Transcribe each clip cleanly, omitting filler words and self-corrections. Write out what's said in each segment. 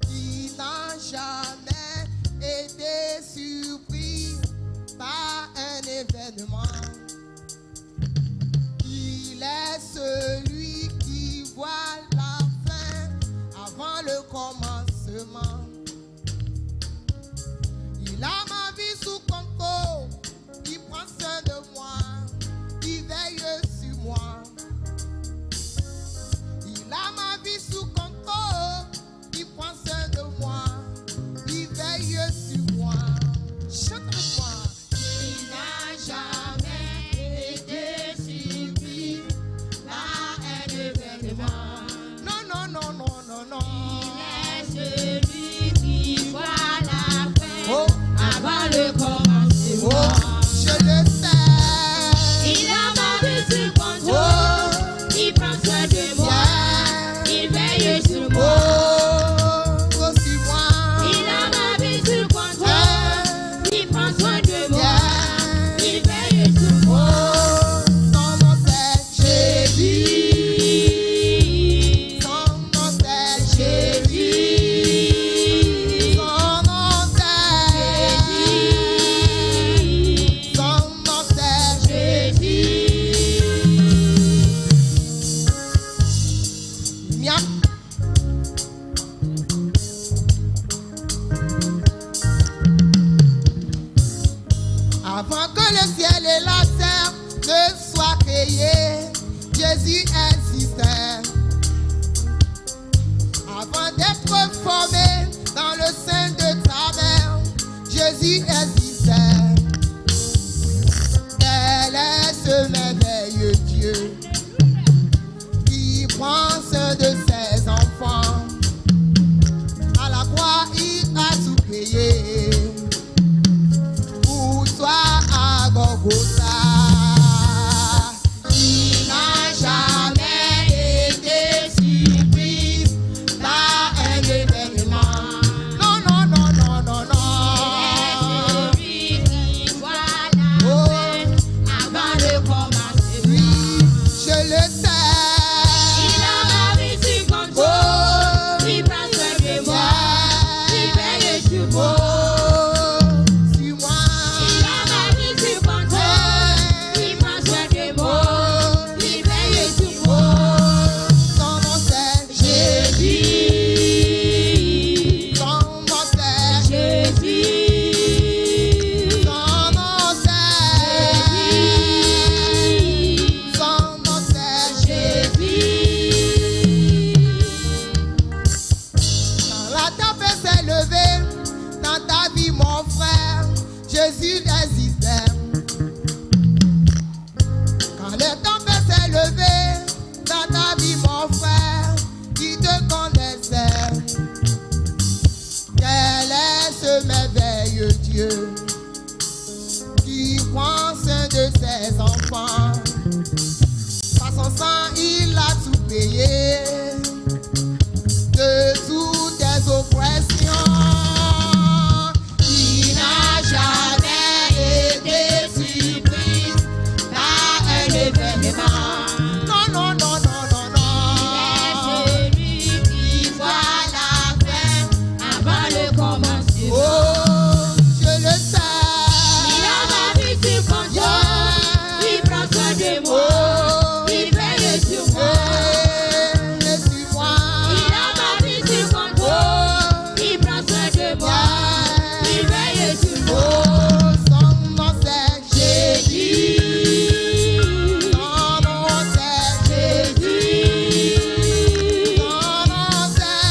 Il n'a jamais été surpris par un événement. Il est celui qui voit la fin avant le commencement. Il a ma vie sous contrôle, il prend soin de moi, il veille sur moi. Il a ma vie sous contrôle, il prend soin de moi, il veille sur moi. Chante avec moi. Il n'a jamais été surpris par un événement. Non, non, non, non, non, non. Il est celui qui voit la fin avant le commencement. Je le sais. Il a ma vie sous contrôle, il prend soin de moi, il veille sur moi. Sur moi. Il a ma vie sous contrôle, il prend soin de moi, il veille sur moi. Sans mon c'est Jésus. Sans mon c'est Jésus. Sans mon c'est Jésus. Sans mon c'est Jésus. Miam. Avant que le ciel et la terre ne soient créés, Jésus existait. Avant d'être formé dans le sein de ta mère, Jésus existait. Quel est ce merveilleux Dieu qui prend soin de ses enfants? À la croix, il a tout payé. Pour toi à Golgotha, il n'a jamais été surpris par un événement. Non, non, non, non, non, non. Il est celui qui voit la fin avant le commencement. Oui, je le sais. Il a ma vie sous contrôle, il prend soin de moi, il veille sur moi. Sur moi. Il a ma vie sous contrôle, il prend soin de moi, il veille sur moi. Son nom c'est Jésus, son nom c'est Jésus, son nom c'est son nom c'est Jésus. Quand la tempête s'est levée dans ta vie, mon frère, Jésus existait. Quand la tempête s'est levée dans ta vie, mon frère, qui te connaissait. Quel est ce merveilleux Dieu qui prend soin de ses enfants? Par son sang, il a tout payé. De toutes tes oppressions, il n'a jamais été surpris par un événement. Non, non, non, non, non, non. Il est celui qui voit la fin avant le commencement. Oh, je le sais. Il a ma vie sous contrôle, il prend soin de moi, il veille sur moi. Et sur moi. Il a ma vie sous contrôle, il prend soin de moi, il veille sur moi. Oh, son nom c'est Jésus. Jésus, Son nom c'est Jésus, son nom c'est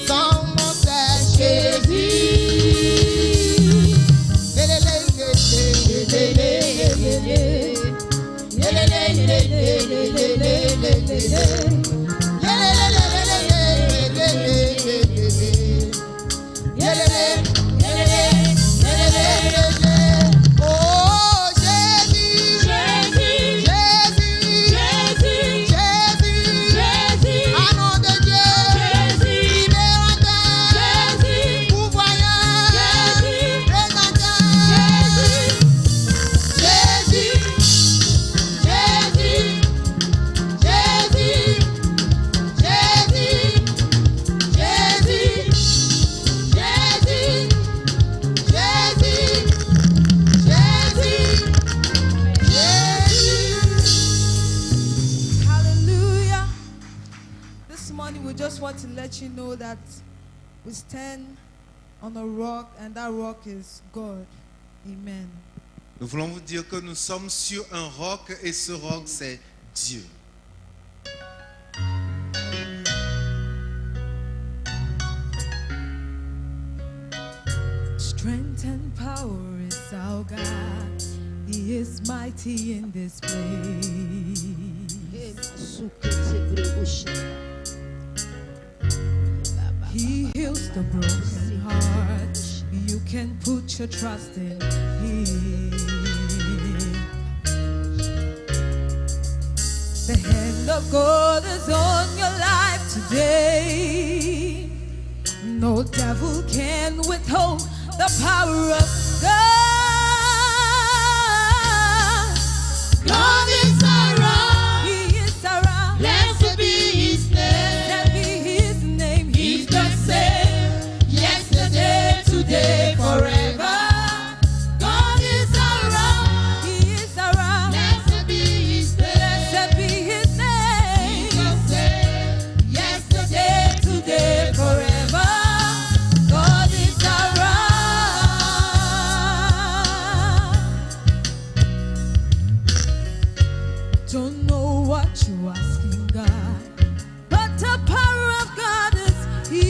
son nom c'est Jésus. Oh Jésus, Jésus, Jésus, Jésus, morning we just want to let you know that we stand on a rock and that rock is God. Amen. Nous voulons vous dire que nous sommes sur un roc et ce roc c'est Dieu. Strength and power is our God. He is mighty in this place. He heals the broken heart. You can put your trust in Him. The hand of God is on your life today. No devil can withhold the power of God. God is around. He is around. Blessed be His name. Blessed be His name. He's the same yesterday, today, forever. God is around. He is around. Blessed be His name. Blessed be His name. He's the same yesterday, today, forever. God is around. Don't know what you're asking God, but the power of God is here.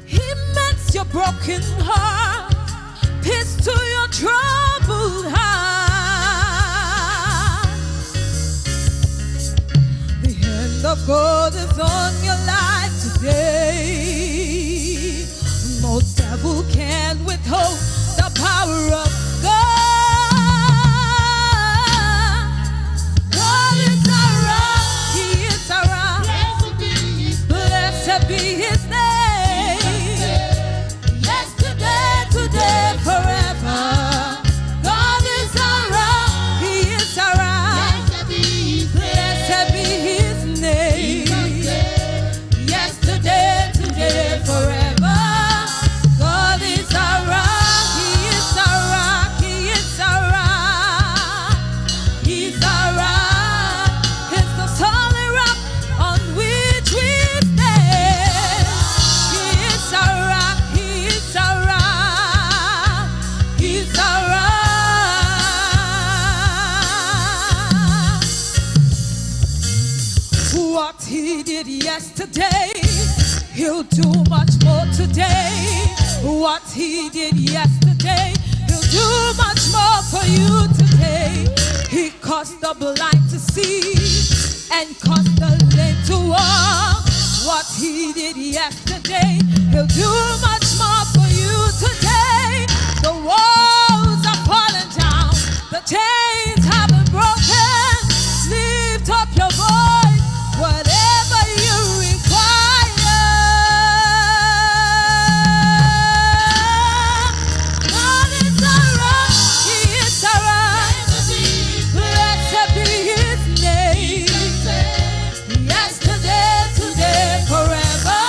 He mends your broken heart, peace to your troubled heart. The hand of God is on your life today. No devil can withhold the power of God. God is around. He is around. Blessed be His Blessed be His name. yesterday, today, forever. God is around. He is around. Blessed be His Blessed be His name. yesterday, today, forever. God is around. He is around. He is around. He's around. He's the solid rock on which we stand. He is around. He is around. He's around. What He did yesterday, He'll do much more today. What He did yesterday, He'll do much more for you today. He caused the blind to see and caused the lame to walk. What He did yesterday, He'll do much more for you today. The walls are falling down, the chains have been broken. Lift up your voice, whatever you require. God is around. He is around. Blessed be His name. Yesterday, today, forever.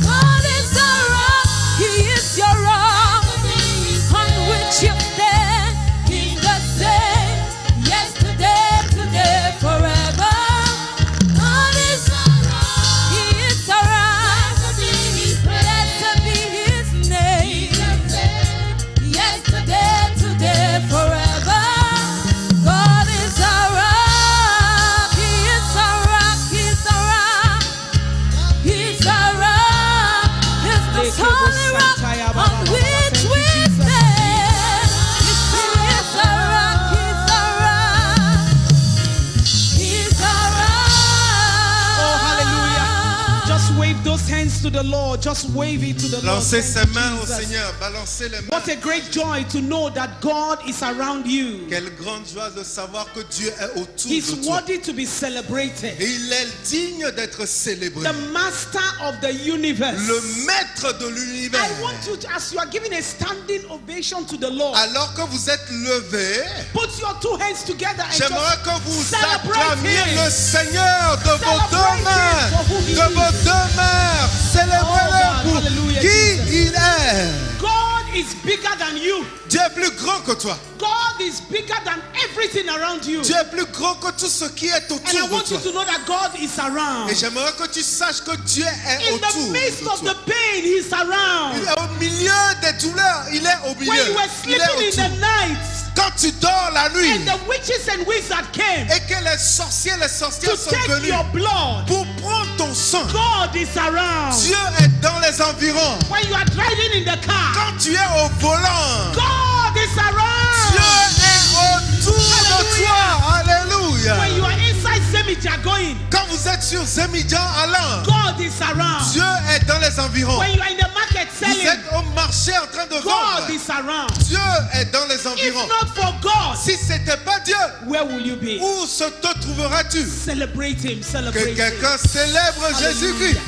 God is around. He is your rock on which you stand. He's the same yesterday, today, forever. God is around. He is around. Blessed be His name. Yesterday, today, forever. God is around. He is around. He's around. He's around. He's the solid rock on which we stand. He is around. He's around. He's around. Oh, hallelujah. Just wave those hands to the Lord. Just wave it to the Lord. Lancez Thank ses you, mains au Jesus. Seigneur, balancez les mains. What a great joy to know that God is around you. Quelle grande joie de savoir que Dieu est autour He's de toi. worthy to be celebrated. Et il est digne d'être célébré. The master of the universe. Le maître de l'univers. I want you to, as you are giving a standing ovation to the Lord, Alors que vous êtes levé, put your two hands together and j'aimerais just que vous celebrate acclamiez Him. le Seigneur de vos Celebrate deux Him mains. for who He De vos is. deux mains. Oh Célébrez-le God, pour hallelujah, qui Jesus. il est. God is bigger than you. Dieu est plus grand que toi. God is bigger than everything around you. Dieu est plus grand que tout ce qui est And I autour want de you toi. to know that God is around. Et j'aimerais que tu saches que Dieu est In the autour midst de of toi. the pain, He's around. Il est au milieu des douleurs. Il est au milieu. When you were Il est sleeping in autour. the night, Quand tu dors la nuit and the witches and wizards came et que les sorciers, les sorcières to sont take venus your blood, pour prendre ton sang, God is around. Dieu est dans les environs. When you are driving in the car, Quand tu es au volant, God is Dieu around. est autour de toi. Alléluia. When you are inside Semija going, Quand vous êtes sur Zemidjan allant, God is around. Dieu est dans les environs. When you are in the market Vous selling, êtes au marché en train de God vendre. is around. Dieu est dans les If environs. not for God, Si c'était pas Dieu, where will you be? où se te trouveras-tu? Celebrate Him, Que celebrate Him. quelqu'un célèbre Jésus-Christ.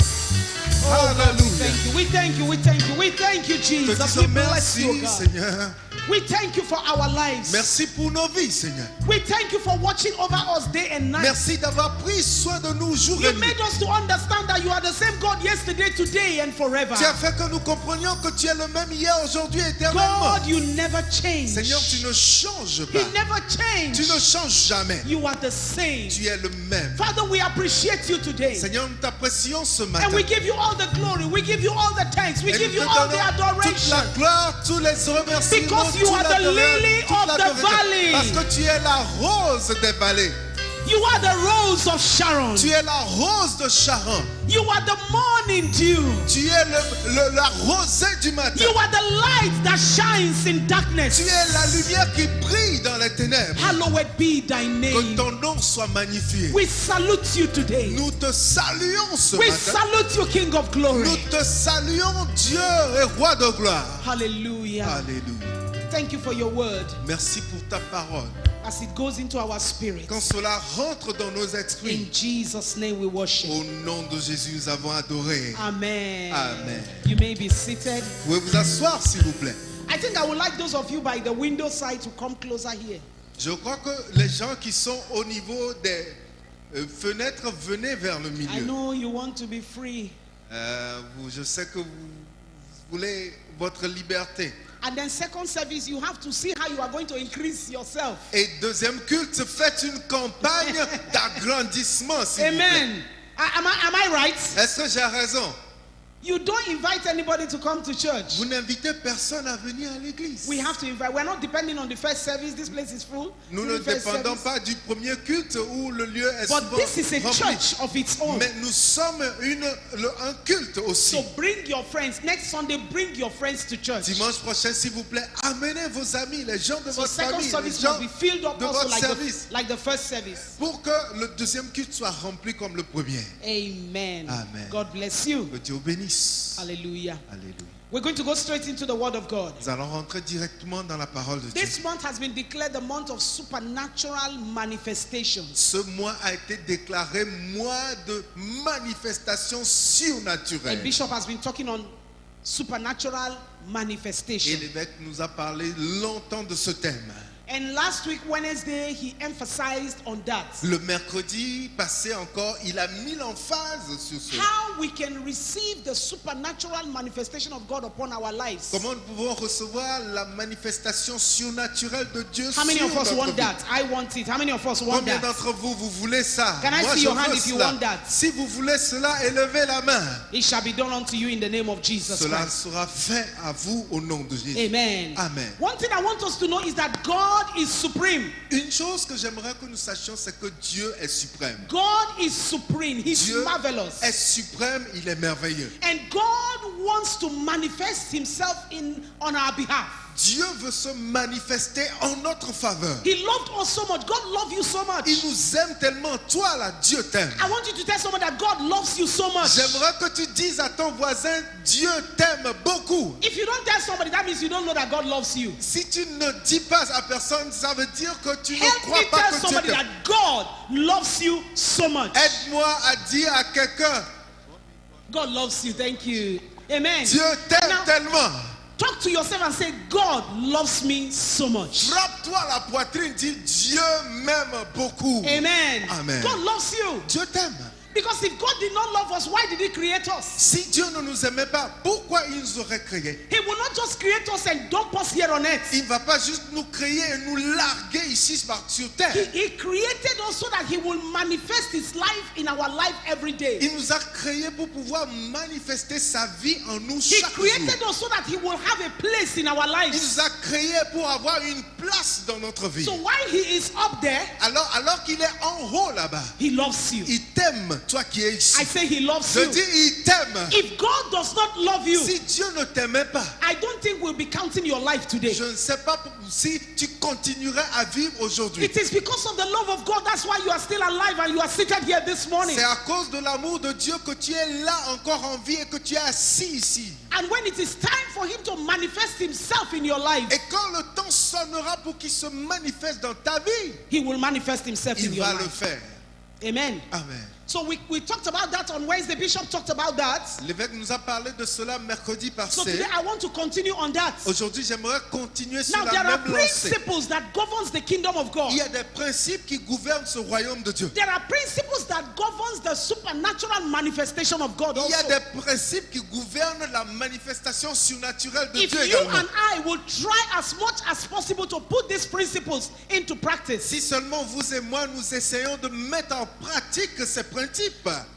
Oh God, we Alléluia. thank you, we thank you, we thank you, we thank you, Te Jesus. disons We bless you, merci, God. Seigneur. We thank you for our lives. Merci pour nos vies, Seigneur. We thank you for watching over us day and night. Merci d'avoir pris soin de nous jour You et nuit. made us to understand that you are the same God yesterday, today, and forever. Tu as fait que nous comprenions que tu es le même hier, aujourd'hui, éternellement. God, you never change. Seigneur, tu ne changes He pas. never changed. Tu ne changes jamais. You are the same. Tu es le même. Father, we appreciate you today. Seigneur, nous t'apprécions ce matin. And we give you all the glory. We give you all the thanks. We Et give nous you te all the donnons toute adoration. la gloire, tous les remerciements, Because you toute are la the gloire, lily toute of la the adoration. valley. Parce que tu es la rose des vallées. You are the rose of Sharon. Tu es la rose de Sharon. You are the morning dew. Tu es la rosée du matin. You are the light that shines in darkness. Tu es la lumière qui brille dans les ténèbres. Hallowed be thy Que name. ton nom soit magnifié. We salute you today. Nous te saluons ce We matin. salute you, King of glory. Nous te saluons, Dieu et Roi de gloire. Hallelujah. Alléluia. Thank you for your word Merci pour ta parole. as it goes into our spirit. Quand cela rentre dans nos esprits, In Jesus' name we worship. au nom de Jésus, nous avons adoré. Amen. Amen. You may be seated. Vous pouvez vous asseoir, s'il vous plaît. I think I would like those of you by the window side to come closer here. Je crois que les gens qui sont au niveau des fenêtres, venez vers le I milieu. know you want to be free. Je sais que vous voulez votre liberté. And then second service, you have to see how you are going to increase yourself. Et deuxième culte, faites une campagne d'agrandissement, s'il vous plaît. Amen. Am I right? Est-ce que j'ai raison? You don't invite anybody to come to church. Vous n'invitez personne à venir à l'église. We have to invite. We're not depending on the first service. This place is full. Nous ne During first dépendons service. pas du premier culte où le lieu est But souvent this is a rempli. church of its own. Mais nous sommes un culte aussi. So bring your friends. Next Sunday, bring your friends to church. Dimanche prochain, s'il vous plaît, amenez vos amis, les gens de So votre second famille, les service gens must be filled up de also votre service, like the first service. pour que le deuxième culte soit rempli comme le premier. Amen. Amen. God bless you. Que Dieu vous bénisse. Hallelujah. Alléluia. We're going to go straight into the Word of God. Nous allons rentrer directement dans la parole de Dieu. This month has been declared the month of supernatural manifestations. Ce mois a été déclaré mois de manifestations And surnaturelles. Bishop has been talking on supernatural Et manifestation. l'évêque nous a parlé longtemps de ce thème. And last week, Wednesday, he emphasized on that. Le mercredi passé encore, il a mis l'emphase sur ce. How we can receive the supernatural manifestation of God upon our lives. Comment nous pouvons recevoir la manifestation surnaturelle de Dieu How many sur of us notre want vie? that? I want it. How many of us want Combien that? d'entre vous, vous voulez ça? Can I Moi, see je your hand veux if you cela. want that? Si vous voulez cela, élevez la main. It shall be done unto you in the name of Jesus Cela Christ. sera fait à vous au nom de Jésus. Amen. Amen. One thing I want us to know is that God is supreme. Une chose que j'aimerais que nous sachions, c'est que Dieu est suprême. God is supreme. He's Dieu marvelous. est suprême, il est merveilleux. And God wants to manifest himself on our behalf. Dieu veut se manifester en notre faveur. He loved us so much. God loves you so much. Il nous aime tellement. Toi là, Dieu t'aime. I want you to tell someone that God loves you so much. J'aimerais que tu dises à ton voisin, Dieu t'aime beaucoup. If you don't tell somebody, that means you don't know that God loves you. Si tu ne dis pas à personne, ça veut dire que tu ne Help crois me pas tell que Dieu somebody t'aime. that God loves you so much. Aide-moi à dire à quelqu'un, God loves you. Thank you. Amen. Dieu t'aime Now, tellement. talk to yourself and say, God loves me so much. Frappe-toi la poitrine, dis Dieu m'aime beaucoup. Amen. Amen. God loves you. Dieu t'aime. Because if God did not love us, why did He create us? Si Dieu ne nous aimait pas, pourquoi il nous aurait créés? He will not just create us and dump us here on earth. Il ne va pas juste nous créer et nous larguer ici sur terre. He created us so that He will manifest His life in our life every day. Il nous a créés pour pouvoir manifester sa vie en nous He chaque jour. created us so that He will have a place in our Il lives. nous a créés pour avoir une place dans notre vie. So while He is up there, Alors qu'il est en haut là-bas, He loves you. il t'aime, toi qui es ici. I say He loves Je you. dis, il t'aime. If God does not love you, Si Dieu ne t'aimait pas, I don't think we'll be counting your life today. je ne sais pas si tu continuerais à vivre aujourd'hui. It is because of the love of God, that's why you are still alive and you are seated here this morning. C'est à cause de l'amour de Dieu que tu es là encore en vie et que tu es assis ici. And when it is time for Him to manifest Himself in your life, Et quand le temps sonnera pour qu'il se manifeste dans ta vie, He will manifest Himself in il your va le life. faire. Amen. Amen. So we talked about that on Wednesday. Bishop talked about that. L'évêque nous a parlé de cela mercredi So passé. today I want to continue on that. Aujourd'hui, j'aimerais continuer sur Now la there are même lancée. principles that governs the kingdom of God. Il y a des principes qui gouvernent ce royaume de Dieu. There are principles that governs the supernatural manifestation of God Il y a also. des principes qui gouvernent la manifestation surnaturelle de If Dieu you également. and I will try as much as possible to put these principles into practice, Si seulement vous et moi nous essayons de mettre en pratique ces principes,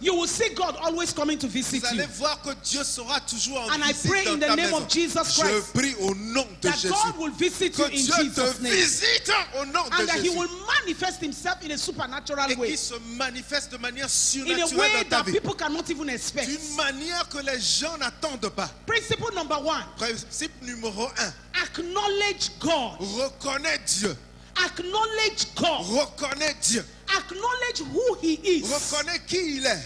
you will see God always coming to visit vous allez you. voir que Dieu sera toujours en And I visite pray dans in the ta name maison. of Jesus Je Christ prie au nom de that Jésus God will visit you que in Dieu Jesus' te name. visite au nom de And that He Jésus will manifest Himself in a supernatural et way. qu'il se manifeste de manière In a surnaturelle way dans ta that vie. people cannot even expect. D'une manière que les gens n'attendent pas. Principle number 1. Principe numéro 1. Acknowledge God. Reconnais Dieu. Acknowledge God. Reconnais Dieu. Acknowledge who He is. Reconnais qui il est.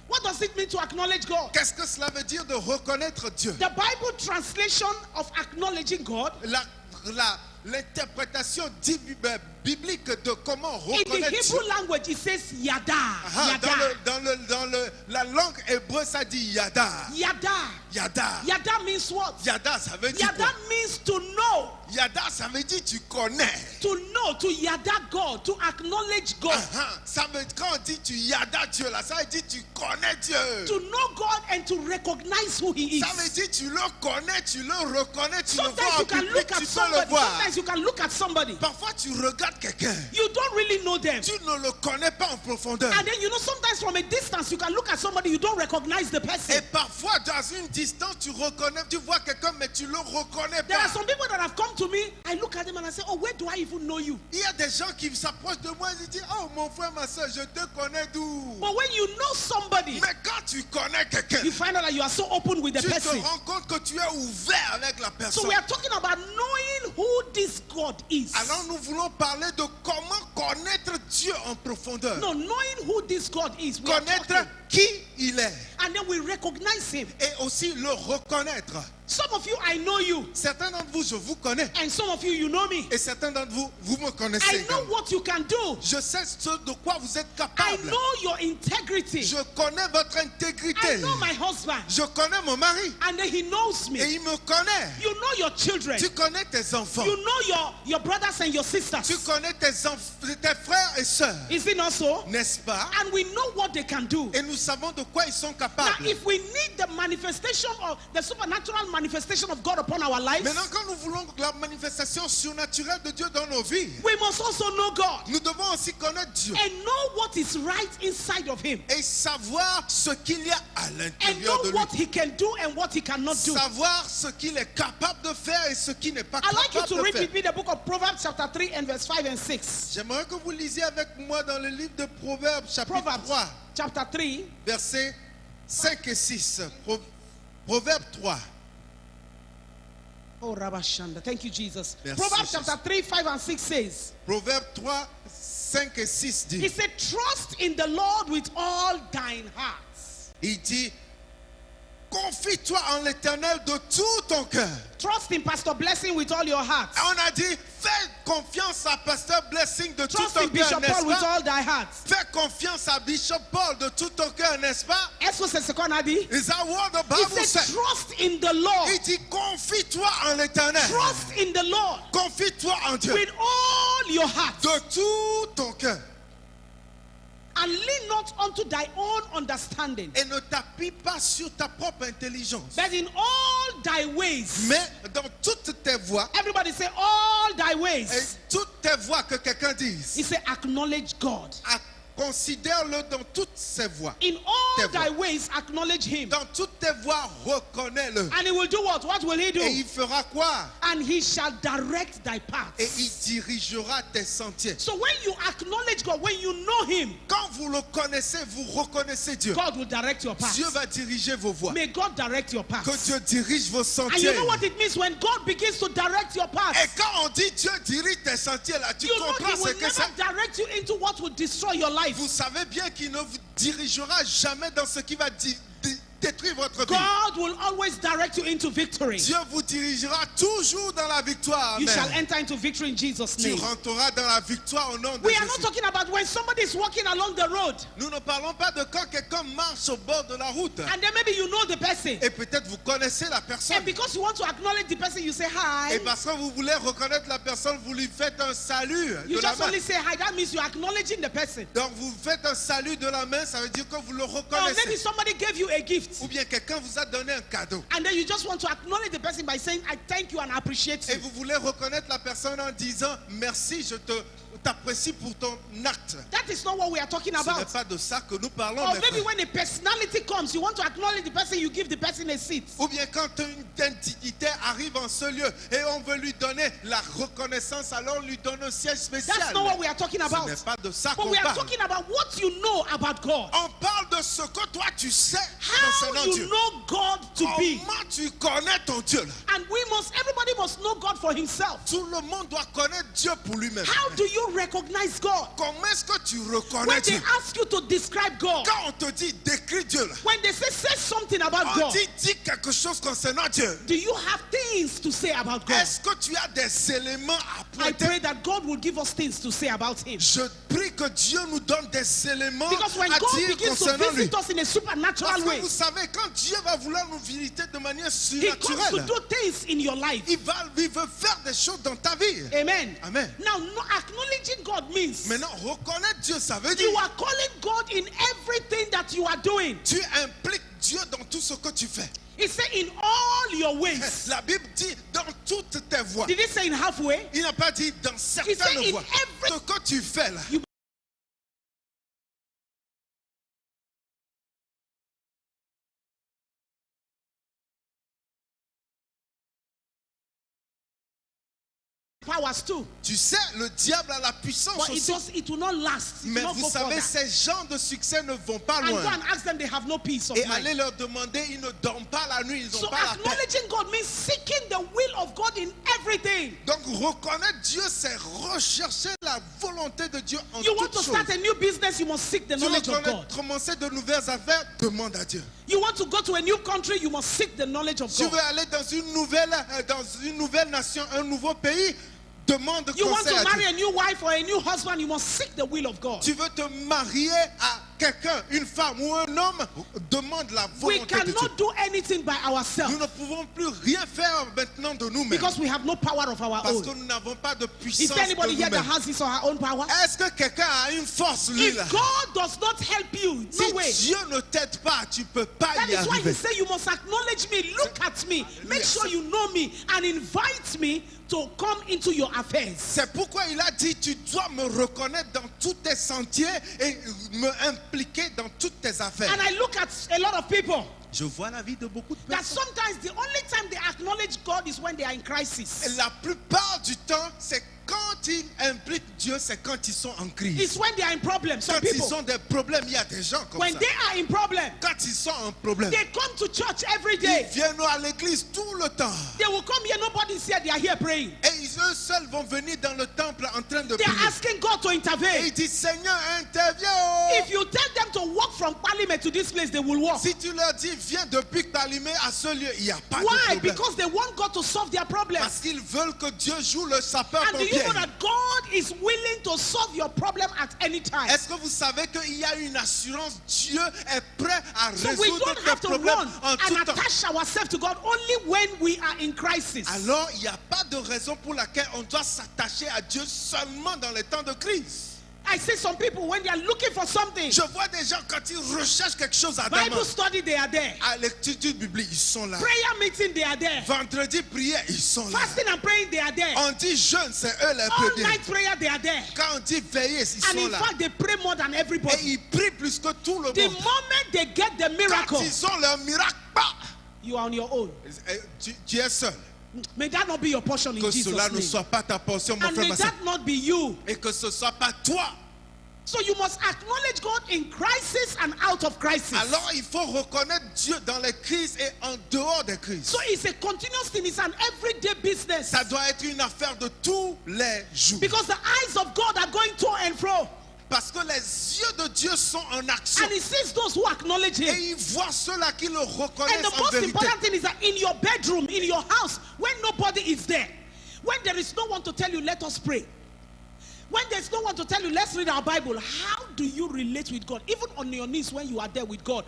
What does it mean to acknowledge God? Qu'est-ce que cela veut dire de reconnaître Dieu? The Bible translation of acknowledging God L'interprétation biblique de comment in the reconnaître Dieu. Hebrew language, it says yada. Ah, Yada. la langue hébreu, ça dit yada. Yada. Yada. Yada means what? Yada, ça veut dire Yada quoi? means to know. Yada, ça veut dire tu connais. To know, to yada God, to acknowledge God. Ça veut, quand on dit tu yada Dieu, là, ça veut dire tu connais Dieu. To know God and to recognize who He is. Ça veut dire tu le connais, tu le reconnais, tu le vois Sometimes en you can public, look at tu peux le somebody. voir. Sometimes you can look at somebody. Parfois tu regardes quelqu'un, You don't really know them. tu ne le connais pas en profondeur. And then you know sometimes from a distance you can look at somebody, you don't recognize the Et person. parfois dans une distance tu reconnais, tu vois quelqu'un mais tu le reconnais There are pas. some people that have come to me, I look at them and I say, oh, where do I even know you? Il y a des gens qui s'approchent de moi et ils disent oh mon frère, ma soeur, je te connais d'où? But when you know somebody, Mais quand tu connais quelqu'un, you find out that you are so open with the tu te person. rends compte que tu es ouvert avec la So personne. we are talking about knowing who this God is. Alors nous voulons parler de comment connaître Dieu en profondeur. No, knowing who this God is. We are Connaître talking. qui il est And then we recognize Him. et aussi le reconnaître. Some of you, I know you. Certains d'entre vous, je vous connais. And some of you, you know me. Et certains d'entre vous, vous me connaissez I know également. what you can do. Je sais ce de quoi vous êtes I capable. know your integrity. Je connais votre I intégrité. know my husband. Je connais mon mari. And then he knows Et me. il me connaît. You know your children. Tu connais tes enfants. You know your brothers and your sisters. Tu connais tes frères et sœurs. Is it not so? N'est-ce pas? And we know what they can do. Et nous savons de quoi ils sont Now, capables. if we need the manifestation of the supernatural manifestation of God upon our lives, Maintenant, quand nous voulons la manifestation surnaturelle de Dieu dans nos vies, we must also know God nous devons aussi connaître Dieu and know what is right inside of Him et savoir ce qu'il y a à and l'intérieur de know lui. what He can do and what He cannot do. Savoir ce qu'il est capable de faire et ce qu'il n'est pas I'd like you capable to de read faire. with me the book of Proverbs chapter 3 and verse 5 and 6. J'aimerais que vous lisiez avec moi dans le livre de Proverbes, chapitre Proverbs 3, chapter 3. versets 5 et 6. Proverbe 3. Oh, Rabashanda. Thank you, Jesus. Merci, Proverbs Jesus. chapter 3, 5 and 6 says, Proverbe 3, 5 et 6 He dit, said, trust in the Lord with all thine heart. il dit, confie-toi en l'Éternel de tout ton cœur. Trust in Pastor Blessing with all your heart. On a dit, fais confiance à Pasteur Blessing de tout Trust ton in cœur, Bishop n'est-ce Paul with pas? all thy heart. Fais confiance à Bishop Paul de tout ton cœur, n'est-ce pas? Est-ce que c'est ce qu'on a dit? Is that what the He Bible said, says? trust in the Lord. Il dit, confie-toi en l'Éternel. Trust in the Lord Confie-toi en Dieu with all your heart. de tout ton cœur. And lean not unto thy own understanding, Et ne t'appuie pas sur ta propre intelligence. but in all thy ways. Mais dans toutes tes voies, Everybody say all thy et ways. toutes tes voies que quelqu'un dise, He said, acknowledge God. considère-le dans toutes ses voies. In all Tes thy voies. ways, acknowledge him. Dans toutes tes voies, reconnais-le. And he will do what? What will he Et do? il fera quoi? And he shall direct thy Et paths. il dirigera tes sentiers. So when you acknowledge God, when you know him, Quand vous le connaissez, vous reconnaissez Dieu. God will direct your paths. Dieu va diriger vos voies. May God direct your Que paths. Dieu dirige vos And you sentiers. know what it means when God begins to direct your Et paths? quand on dit Dieu dirige tes sentiers, là, tu You know comprends he ce will que never c'est? direct you into what will destroy your life. Vous savez bien qu'il ne vous dirigera jamais dans ce qui va détruire votre vie. God will always direct you into victory. Dieu vous dirigera toujours dans la victoire. You shall Amen. enter into victory in Jesus' Tu name. rentreras dans la victoire au nom de We are not Jésus. talking about when somebody is walking along the road Nous ne parlons pas de quand quelqu'un marche au bord de la route. and then maybe you know the person. Et peut-être vous connaissez la personne. And because you want to acknowledge the person, you say hi. Et parce que vous voulez reconnaître la personne, vous lui faites un salut You de la just main. only say hi. That means you're acknowledging the person. Donc vous faites un salut de la main, ça veut dire que vous le Or maybe reconnaissez. somebody gave you a gift. Ou bien quelqu'un vous a donné un cadeau. And then you just want to acknowledge the person by saying, I thank you and appreciate Et you. vous voulez reconnaître la personne en disant merci, je t'apprécie pour ton acte. That is not what we are talking Ce n'est about. pas de ça que nous parlons. Or mes maybe frères. when a personality comes, you want to acknowledge the person, you give the person a seat. Ou bien quand une dignitaire arrive en ce lieu et on veut lui donner la reconnaissance, alors on lui donne un siège spécial. That's not what we are talking Ce about. n'est pas de ça But qu'on we are parle. talking about what you know about God. On parle de ce que toi tu sais How concernant you Dieu. know God to be. Comment tu connais ton Dieu là? And everybody must know God for himself. Tout le monde doit connaître Dieu pour lui-même. How do you recognize God? Comment est-ce que tu reconnais When they Dieu? ask you to describe God, Quand on te dit décris Dieu là, when they say something about on God, dit dis quelque chose concernant Dieu. do you have things to say about God? Est-ce que tu as des éléments à I pointer? pray that God will give us things to say about him. Je prie que Dieu nous donne des éléments Because when à God dire begins to concernant lui. visit us in a supernatural Parce que way, vous savez, quand Dieu va vouloir nous visiter de manière he comes to surnaturelle, do things in your life. il veut faire des choses dans ta vie. Amen. Amen. Now, acknowledging God means Maintenant, reconnaître Dieu, ça veut dire you are calling God in everything that you are doing. tu impliques Dieu dans tout ce que tu fais. He said, in all your ways. La Bible dit dans toutes tes voies. Did he say in halfway? Il n'a pas dit dans said certaines in voies. every- Ce que tu fais là, Powers too. tu sais, le diable a la puissance But aussi. it will not last. It will Mais not vous go savez, further. ces gens de succès ne vont pas And go loin. and ask them, they have no peace of Et mind. allez leur demander, ils ne dorment pas la nuit, ils So n'ont pas la paix. acknowledging God means seeking the will of God in everything. Donc reconnaître Dieu, c'est rechercher la volonté de Dieu en You want toutes to choses. start a new business, you must seek the Tu veux knowledge of God. commencer de nouvelles affaires, demande à Dieu. You want to go to a new country, you must seek the knowledge of Tu veux God. aller dans une nouvelle nation, un nouveau pays, demande You want conseil to à marry Dieu. a new wife or a new husband, you must seek the will of God. Tu veux te marier à quelqu'un, une femme ou un homme, demande la We volonté de Dieu. cannot do anything by ourselves Nous ne pouvons plus rien faire maintenant de nous-mêmes. because we have no power of our Parce que own. nous n'avons pas de Is puissance there de anybody here that nous-mêmes. has his or her own power? Est-ce que quelqu'un a une force, lui, là? If God does not help you, no way. Si Dieu ne t'aide pas, tu ne peux pas That y is why he arriver. said you must acknowledge me, look at me, make sure you know me, and invite me to come into your affairs. C'est pourquoi il a dit, tu dois me reconnaître dans tous tes sentiers et me impliquer dans toutes tes affaires. And I look at a lot of people Je vois la vie de beaucoup de that personnes. sometimes the only time they acknowledge God is when they are in Et crisis. la plupart du temps, c'est quand ils impliquent Dieu, c'est quand ils sont en crise. It's when they are in problems. Some Quand ils people, ont des problèmes, il y a des gens comme when ça. they are in problem, Quand ils sont en problème, they come to church every ils day. viennent à l'église tout le temps. They will come here, nobody's here, they are here praying. Et eux seuls vont venir dans le temple en train de They prier. are asking God to Et intervene. ils disent, Seigneur, interviens. Oh. If you tell them to walk from Parliament to this place, they will walk. Si tu leur dis, viens depuis Palimé à ce lieu, il n'y a pas de Why? problème. Because they want God to solve their problems. Parce qu'ils veulent que Dieu joue le And do sapeur-pompier. you know that God is willing to solve your problem at any time? Est-ce que vous savez qu'il y a une assurance? Dieu est prêt à So we résoudre don't tes have to problèmes run en tout and temps. attach ourselves to God only when we are in crisis. Alors, il n'y a pas de raison pour laquelle on doit s'attacher à Dieu seulement dans les temps de crise. I see some people when they are looking for something, Je vois des gens quand ils recherchent quelque chose à Bible demain. study, they are there. À l'étude biblique, ils sont là. Prayer meeting, they are there. Vendredi, prière, ils sont là. Fasting and praying, they are there. On dit jeûne, c'est eux les All premiers. night prayer, they are there. Quand on dit veiller, ils And sont in là. fact, they pray more than Et everybody. ils prient plus que tout le The monde. moment they get the Quand miracle, ils ont leur miracle, bah, you are on your own. tu es seul. May that not be your portion in Que Jesus' cela ne name. soit pas ta portion, mon And frère, may ma soeur. that not be you. Et que ce soit pas toi. So you must acknowledge God in crisis and out of crisis. Alors il faut reconnaître Dieu dans les crises et en dehors des crises. So it's a continuous thing. It's an everyday business. Ça doit être une affaire de tous les jours. Because the eyes of God are going to and fro. Parce que les yeux de Dieu sont en action. And he sees those who acknowledge Et him. il voit ceux-là qui le And reconnaissent the en most vérité. important thing is that in your bedroom, in your house, when nobody is there, when there is no one to tell you, let us pray. When there's no one to tell you, let's read our Bible, how do you relate with God? Even on your knees when you are there with God,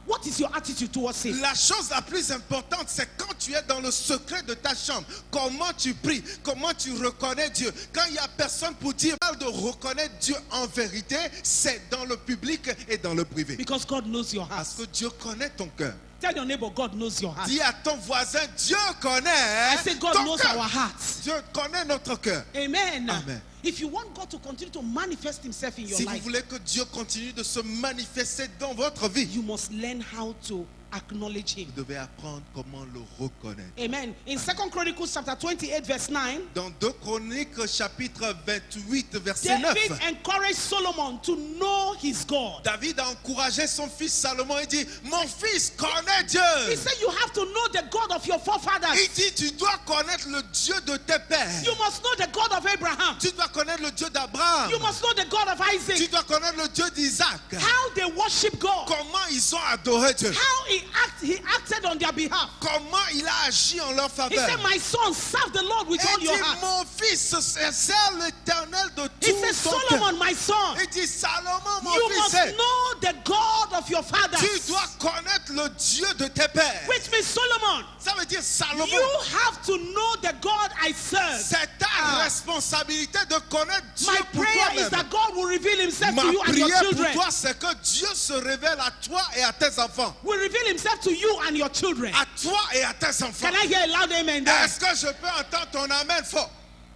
what is your attitude towards him? La chose la plus importante, c'est quand tu es dans le secret de ta chambre, comment tu pries, comment tu reconnais Dieu. Quand il n'y a personne pour dire de reconnaître Dieu en vérité, c'est dans le public et dans le privé. Because God knows your Parce heart. que Dieu connaît ton cœur. Tell your neighbor, God knows your heart. Dis à ton voisin, Dieu connaît I say God ton knows cœur. our hearts. Dieu connaît notre cœur. Amen. Amen. If you want God to continue to manifest himself in your Si vous life, voulez que Dieu continue de se manifester dans votre vie, you must learn how to acknowledge him. vous devez apprendre comment le reconnaître. Amen. In 2 Chronicles chapter 28 verse 9, Dans 2 Chroniques chapitre 28 verset 9, David encouraged Solomon to know his God. David a encouragé son fils Salomon. Il dit, mon fils connaît Dieu. He said you have to know the God of your forefathers. Il dit, tu dois connaître le Dieu de tes pères. You must know the God of Abraham. Tu dois connaître le Dieu d'Abraham. You must know the God of Tu Isaac. dois connaître le Dieu d'Isaac. How they worship God. Comment ils ont adoré Dieu. How he acted on their behalf. Comment il a agi en leur He faveur. said, my son, serve the Lord with Il all dit, your heart. mon fils, sers l'Éternel de He tout said, ton cœur. Solomon, my son, Il dit, Salomon, mon you fils, must know the God of your fathers. tu dois connaître le Dieu de tes pères. Which means, Solomon, Ça veut dire, Salomon, you have to know the God I serve. c'est ta responsabilité de connaître Dieu My pour prayer is toi-même. that God will reveal himself Ma to you and your prière pour children. toi, c'est que Dieu se révèle à toi et à tes enfants. Will reveal himself to you and your children. À toi et à tes enfants. Can I hear a loud amen there? Est-ce que je peux entendre ton amen fort?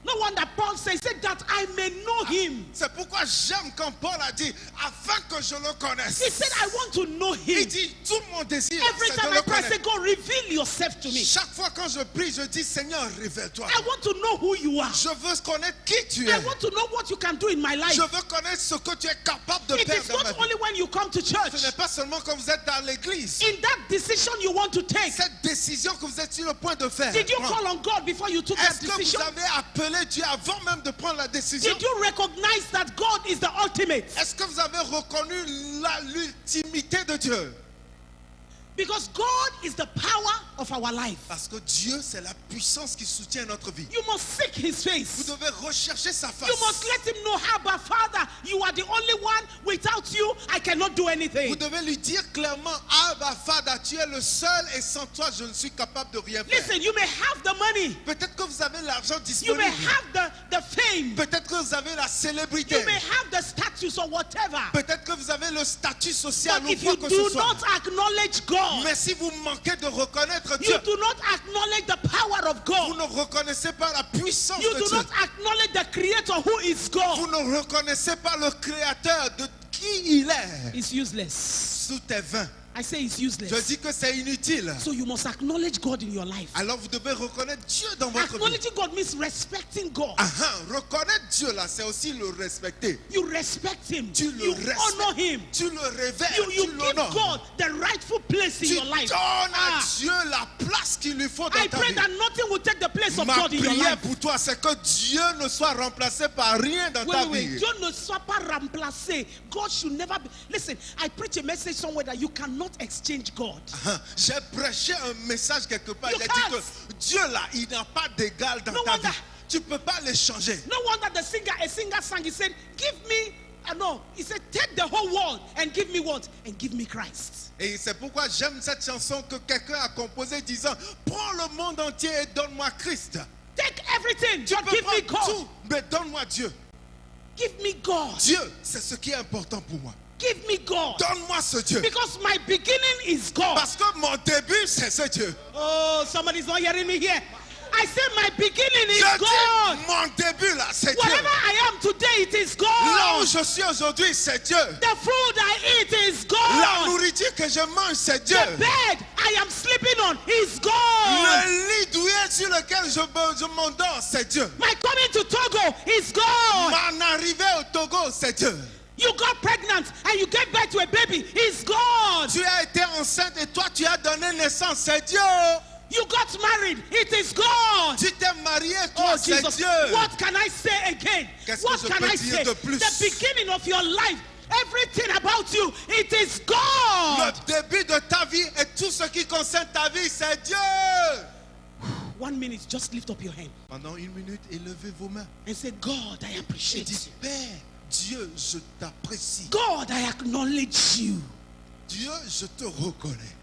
No wonder Paul said that I may know him. C'est pourquoi j'aime quand Paul a dit, afin que je le connaisse. He said, I want to know Il him. dit, tout mon désir, Every c'est time de I le pray, I say, connaître. God, reveal yourself to me. Chaque fois quand je prie, je dis, Seigneur, révèle-toi. I want to know who you are. Je veux connaître qui tu I es. want to know what you can do in my life. Je veux connaître ce que tu es capable de It faire is dans ma not vie. only when you come to Ce church. n'est pas seulement quand vous êtes dans l'église. In that decision you want to take, Cette décision que vous êtes sur le point de faire. did you prendre. call on God before you took that Est-ce que vous decision? avez appelé Dieu avant même de prendre la décision? Did you recognize that God is the ultimate? Est-ce que vous avez reconnu l'ultimité de Dieu? Because God is the power of our life. Parce que Dieu, c'est la puissance qui soutient notre vie. You must seek his Vous face. devez rechercher sa face. You must let him know, Abba, Father, you are the only one. Without you, I cannot do Vous anything. devez lui dire clairement, Abba, Father, tu es le seul et sans toi, je ne suis capable de rien faire. Listen, you may have the money. Peut-être que vous avez l'argent You may disponible. have the fame. Peut-être que vous avez la célébrité. You may have the status or whatever. Peut-être que vous avez le statut social But ou if quoi you que ce do soit. not acknowledge God, Mais si vous manquez de reconnaître Dieu, you do not acknowledge the power of vous God. ne reconnaissez pas la puissance You de do Dieu. not acknowledge the creator who is Vous God. ne reconnaissez pas le créateur de qui il est. It's useless. Sous tes vins. I say it's Je useless. dis que c'est inutile. So you must acknowledge God in your life. Alors vous devez reconnaître Dieu dans votre vie. Acknowledging God means respecting God. Reconnaître Dieu là, c'est aussi le respecter. You respect him. Tu le You respectes. honor him. Tu le révères, You tu give l'honores. God the rightful place in Tu your life. donnes à Ah, Dieu la place qu'il lui faut dans I ta pray vie. that nothing will take the place of Ma God in your prière life. pour toi, c'est que Dieu ne soit remplacé par rien dans ta Wait. vie. Dieu ne soit pas remplacé. God should never be. Listen, I preach a message somewhere that you cannot exchange God. J'ai prêché un message quelque part. You Il a dit can't. que Dieu là, il n'a pas d'égal dans No ta wonder. vie. Tu ne peux pas l'échanger. No wonder a singer sang. He said, "Give me." No, he said, "Take the whole world and give me what? And give me Christ." Et c'est pourquoi j'aime cette chanson que quelqu'un a composée disant, prends le monde entier et donne-moi Christ. Take everything, Tu but peux give me prendre God. tout, mais donne-moi Dieu. Give me God. Dieu, c'est ce qui est important pour moi. Give me God. Donne-moi ce Dieu. Because my beginning is God. Parce que mon début, c'est ce Dieu. Oh, somebody's not hearing me here. I said my beginning is Je God. dis, mon début là, c'est Dieu. Whatever I am today, it is Là où God. je suis aujourd'hui, c'est Dieu. The food I eat is La God. nourriture que je mange, c'est Dieu. The bed I am sleeping on is God. Le lit douillet sur lequel je m'endors, c'est Dieu. My coming to Togo is God. Mon arrivée au Togo, c'est Dieu. You got pregnant and you gave birth to a baby is God. Tu as été enceinte et toi, tu as donné naissance, c'est Dieu. You got married, it is God. Tu t'es marié, toi, Oh c'est Jesus, Dieu. what can I say again? Qu'est-ce que What je can peux I dire say? de plus? The beginning of your life, everything about you, it is Le God. début de ta vie et tout ce qui concerne ta vie, c'est Dieu. 1 minute, just lift up your hand Pendant 1 minute, élevez vos mains and say, God, I et appreciate dites, you. Père, Dieu, je t'apprécie. God, I acknowledge you. Dieu, je te reconnais.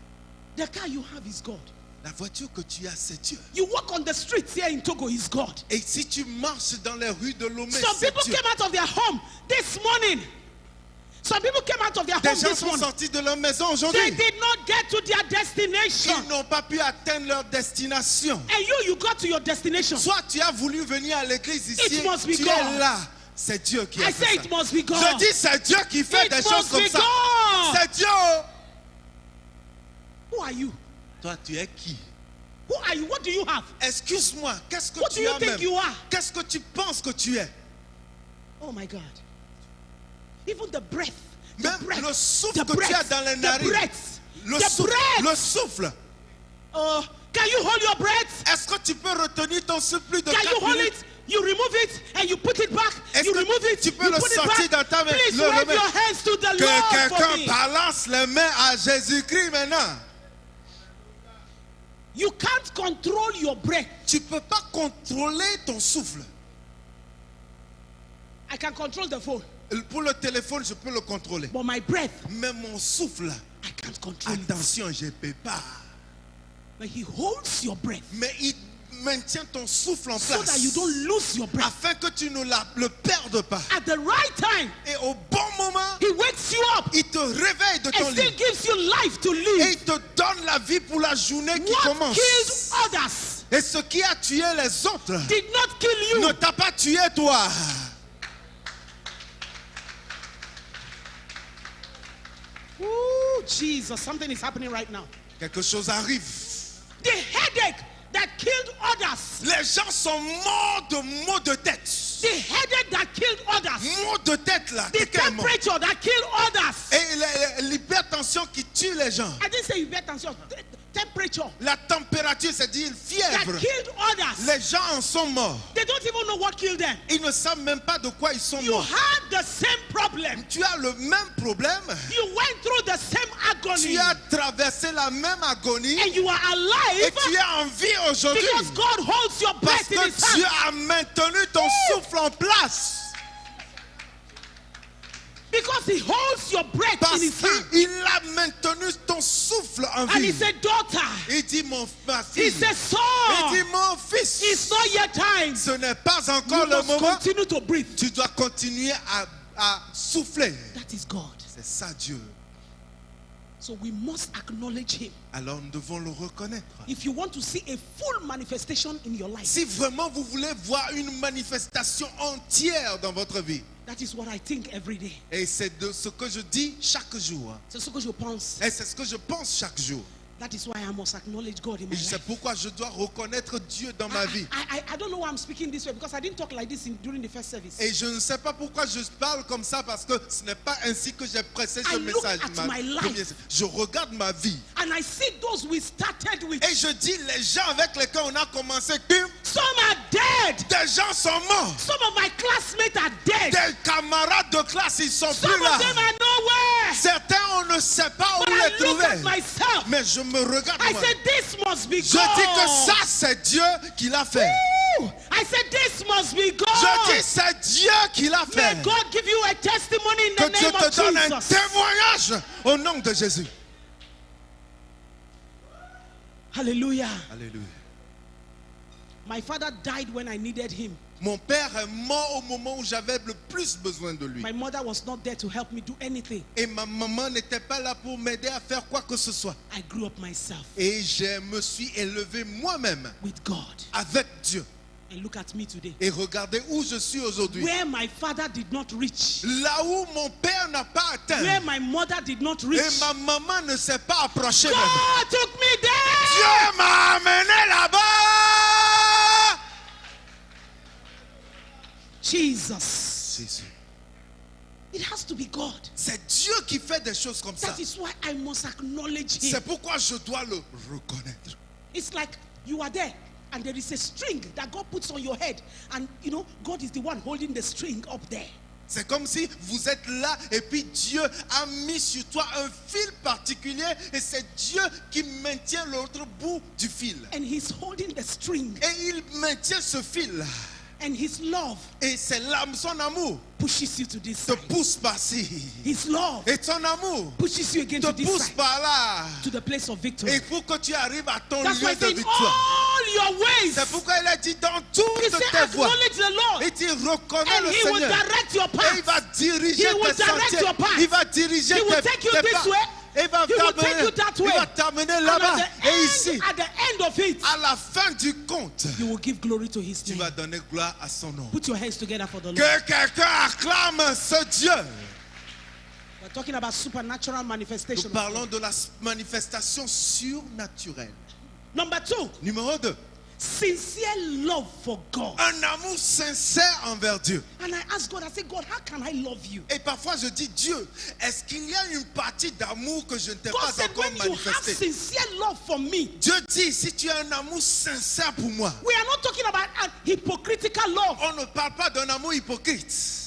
The car you have is God. La voiture que tu as, c'est Dieu. You walk on the streets here in Togo is God. Et si tu marches dans les rues de Lomé, Some c'est people Dieu. came out of their home this morning. Some people came out of their Des home gens this sont morning. sortis de leur maison They aujourd'hui. did not get to their destination. Ils n'ont pas pu atteindre leur destination. And you got to your destination. Soit tu as voulu venir à l'église ici, It must be tu God. es là. C'est Dieu qui a I fait say ça. it must be God. Je dis c'est Dieu qui fait It des choses must comme be ça. God. C'est Dieu. Who are you? Toi, tu es qui? Who are you? What do you have? Excuse-moi, qu'est-ce que What do tu you as think même? you are? Qu'est-ce que tu penses que tu es? Oh my God. Even the breath. The Même breath. le souffle The que tu as breath. dans les The narines. breath. Le The souffle. breath. Le souffle. Can you hold your breath? Est-ce que tu peux retenir ton souffle plus de Can you 4 hold minutes? it? You remove it and you put it back. Est-ce You que remove it. tu peux you le put it sortir back. dans ta main? Please Le wave remettre. your hands to the Que Lord for quelqu'un me. balance les mains à Jésus-Christ maintenant. You can't control your breath. Tu ne peux pas contrôler ton souffle. I can control the phone, Pour le téléphone, je peux le contrôler. but my breath, Mais mon souffle, I can't control it. attention, je ne peux pas. But He holds your breath Mais il maintient ton souffle en so place. that you don't lose your breath. Afin que tu ne le perdes pas. At the right time, Et au bon moment, He wakes you up il te réveille de ton and still lit. gives you life to Et live. il te donne la vie pour la journée qui What commence. killed others Et ce qui a tué les autres did not kill you. ne t'a pas tué toi. Ooh, Jesus, something is happening right now. Quelque chose arrive. The headache that killed others. Les gens sont morts de maux de tête. The headache that killed others. Maux de tête là. The Quelqu'un est mort. temperature that killed others. Et l'hypertension qui tue les gens. I didn't say you better attention. Temperature La température, c'est-à-dire that fièvre. killed others. Les gens en sont morts. They don't even know what killed them. Ils ne savent même pas de quoi ils sont You morts. had the same problem. Tu as le même problème. You went through the same agony. Tu as traversé la même agonie. And you are Et alive tu es en vie aujourd'hui. because God holds your Parce breath in His que Dieu hand. a maintenu ton souffle en place. Because He holds your breath Parce in His hand. qu'il a maintenu ton souffle en And He vie. said, daughter. Il dit ma He fille. said, Il son. dit mon fils. It's not yet time. Ce n'est pas You encore le must moment. continue to breathe. Tu dois continuer à souffler. That is God. C'est ça Dieu. So we must acknowledge Him. Alors nous devons le reconnaître. If you want to see a full manifestation in your life, Si vraiment vous voulez voir une manifestation entière dans votre vie, that is what I think every day. et c'est de ce que je dis chaque jour, C'est ce que je pense. et c'est ce que je pense chaque jour, That is why I must acknowledge God in my et c'est life. pourquoi je dois reconnaître Dieu dans ma vie. I don't know why I'm speaking this way because I didn't talk like this during the first service. Et je ne sais pas pourquoi je parle comme ça, parce que ce n'est pas ainsi que j'ai pressé ce I look message. at my life. Je regarde ma vie And I see those we started with. et je dis les gens avec lesquels on a commencé, Some are dead. des gens sont morts. Some of my classmates are dead. Des camarades de classe, ils sont Some plus là. of them are nowhere. Certains, on ne sait pas où But les I look at trouver. myself. Mais je me regarde I moi. said, this must be Je God. dis que ça, c'est Dieu qui l'a fait. Woo! I said, this must be God. Je dis, c'est Dieu qui l'a May fait. God give you a testimony in Que the Dieu name of te donne un Jesus. témoignage au nom de Jésus. Hallelujah. Alléluia. My father died when I needed him. Mon père est mort au moment où j'avais le plus besoin de lui. My mother was not there to help me do anything. Et ma maman n'était pas là pour m'aider à faire quoi que ce soit. I grew up myself Et je me suis élevé moi-même with God. avec Dieu. And look at me today. Et regardez où je suis aujourd'hui. Where my father did not reach, Là où mon père n'a pas atteint. where my mother did not Et reach, ma maman ne s'est pas approchée de moi. God took me there. Dieu m'a amené là-bas. Jesus. Jésus. It has to be God. C'est Dieu qui fait des choses comme ça. That is why I must acknowledge him. C'est pourquoi je dois le reconnaître. It's like you are there and there is a string that God puts on your head, and you know God is the one holding the string up there. C'est comme si vous êtes là et puis Dieu a mis sur toi un fil particulier et c'est Dieu qui maintient l'autre bout du fil. And he's holding the string, Et il maintient ce fil. and his love Et c'est l'âme, son amour pushes you to this te side. pousse par-ci. His love Et ton amour pushes you again te to this pousse side, par là. to the place of victory. Et il faut que tu arrives à ton That's why lieu I de say in victoire. all your ways, C'est pourquoi il a dit dans he toutes said, tes voies. acknowledge the Lord, Et tu reconnais and le he will Seigneur. direct your Et il path. va diriger He will tes direct sentiers. your path. Il va diriger He will tes take you tes this pas. way. Et il va He will take you that way. il va t'amener And là-bas. at Et ici, the end of it, à la fin du compte, you will give glory to his tu name. vas donner gloire à son nom. Put your hands together for the Lord. Que quelqu'un acclame ce Dieu. We're talking about supernatural Nous manifestation. parlons de la manifestation surnaturelle. Number 2, Numéro 2, sincere love for God. un amour sincère envers Dieu. And I asked God, I said, God, how can I love you? Et parfois je dis, Dieu, est-ce qu'il y a une partie d'amour que je ne t'ai God pas said, encore when you have manifestée? sincere love for me, Dieu dit, si tu as un amour sincère pour moi, we are not talking about a hypocritical love. on ne parle pas d'un amour hypocrite.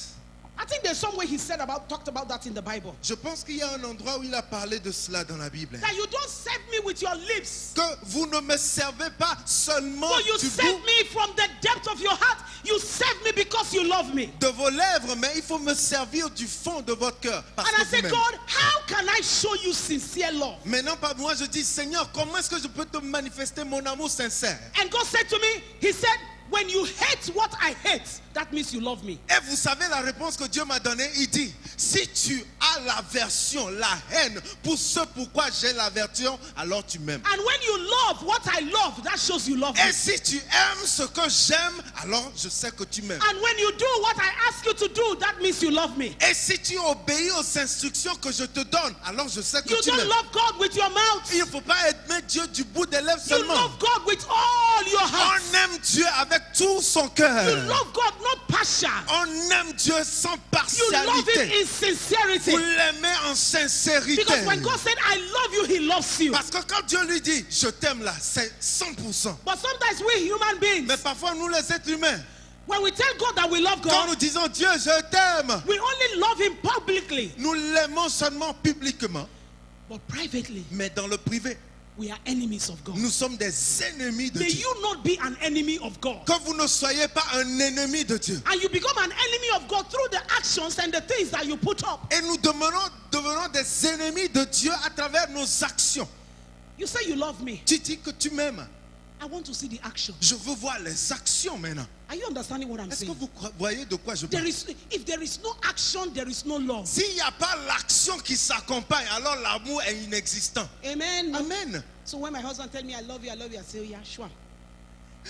I think there's some way he talked about that in the Bible. Je pense qu'il y a un endroit où il a parlé de cela dans la Bible. That you don't serve me with your lips, Que vous ne me servez pas seulement but you du serve bout me from the depth of your heart. You serve me because you love me. de vos lèvres, mais il faut me servir du fond de votre cœur. Parce And I que said, vous God, how can I show you sincere love? Maintenant, pas moi, je dis, Seigneur, comment est-ce que je peux te manifester mon amour sincère? And God said to me, he said, when you hate what I hate, that means you love me. Et vous savez la réponse que Dieu m'a donnée? Il dit, si tu as l'aversion, la haine pour ce pourquoi j'ai l'aversion, alors tu m'aimes. And when you love what I love, that shows you love me. Et si tu aimes ce que j'aime, alors je sais que tu m'aimes. And when you do what I ask you to do, that means you love me. Et si tu obéis aux instructions que je te donne, alors je sais que You tu don't m'aimes. love God with your mouth. Il ne faut pas aimer Dieu du bout des lèvres You seulement. love God with all your heart. On aime Dieu avec tout son You cœur. love God not partial. On aime Dieu sans You love Him partialité. in sincerity. Vous l'aimez en sincérité. Because when God said, I love you, He loves you. Parce que quand Dieu lui dit, je t'aime là, c'est 100%. But sometimes we human beings, Mais parfois, nous les êtres humains, when we tell God that we love quand God, nous disons Dieu, je t'aime, we only love Him publicly. nous l'aimons seulement publiquement, But privately, mais dans le privé, we are enemies of God. nous sommes des ennemis de May Dieu. you not be an enemy of God. Que vous ne soyez pas un ennemi de Dieu. And you become an enemy of God through the actions and the things that you put up. Et nous devenons des ennemis de Dieu à travers nos actions. You say you love me. Tu dis que tu m'aimes. I want to see the action. Je veux voir les actions maintenant. Are you understanding what I'm Est-ce que saying? vous voyez de quoi je There parle? if there is no action, there is no love. S'il n'y a pas l'action qui s'accompagne, alors l'amour est inexistant. Amen. Amen. So when my husband tell me I love you, I say, oh yeah, sure.